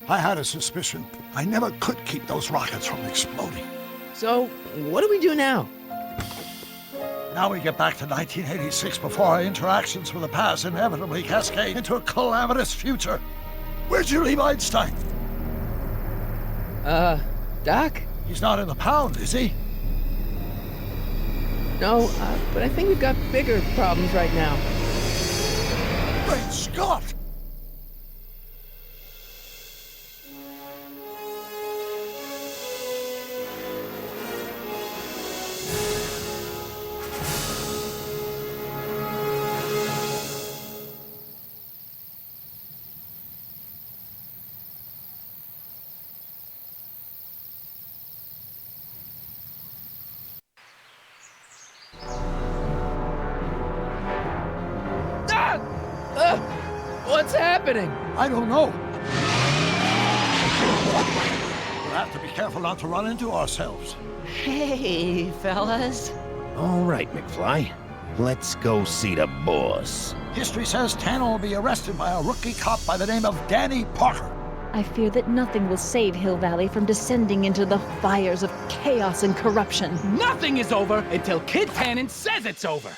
I had a suspicion. I never could keep those rockets from exploding. So, what do we do now? Now we get back to 1986 before our interactions with the past inevitably cascade into a calamitous future. Where'd you leave Einstein? Doc? He's not in the pound, is he? No, but I think we've got bigger problems right now. Great Scott! What's happening? I don't know. We'll have to be careful not to run into ourselves. Hey, fellas. All right, McFly. Let's go see the boss. History says Tanner will be arrested by a rookie cop by the name of Danny Parker. I fear that nothing will save Hill Valley from descending into the fires of chaos and corruption. Nothing is over until Kid Tannen says it's over!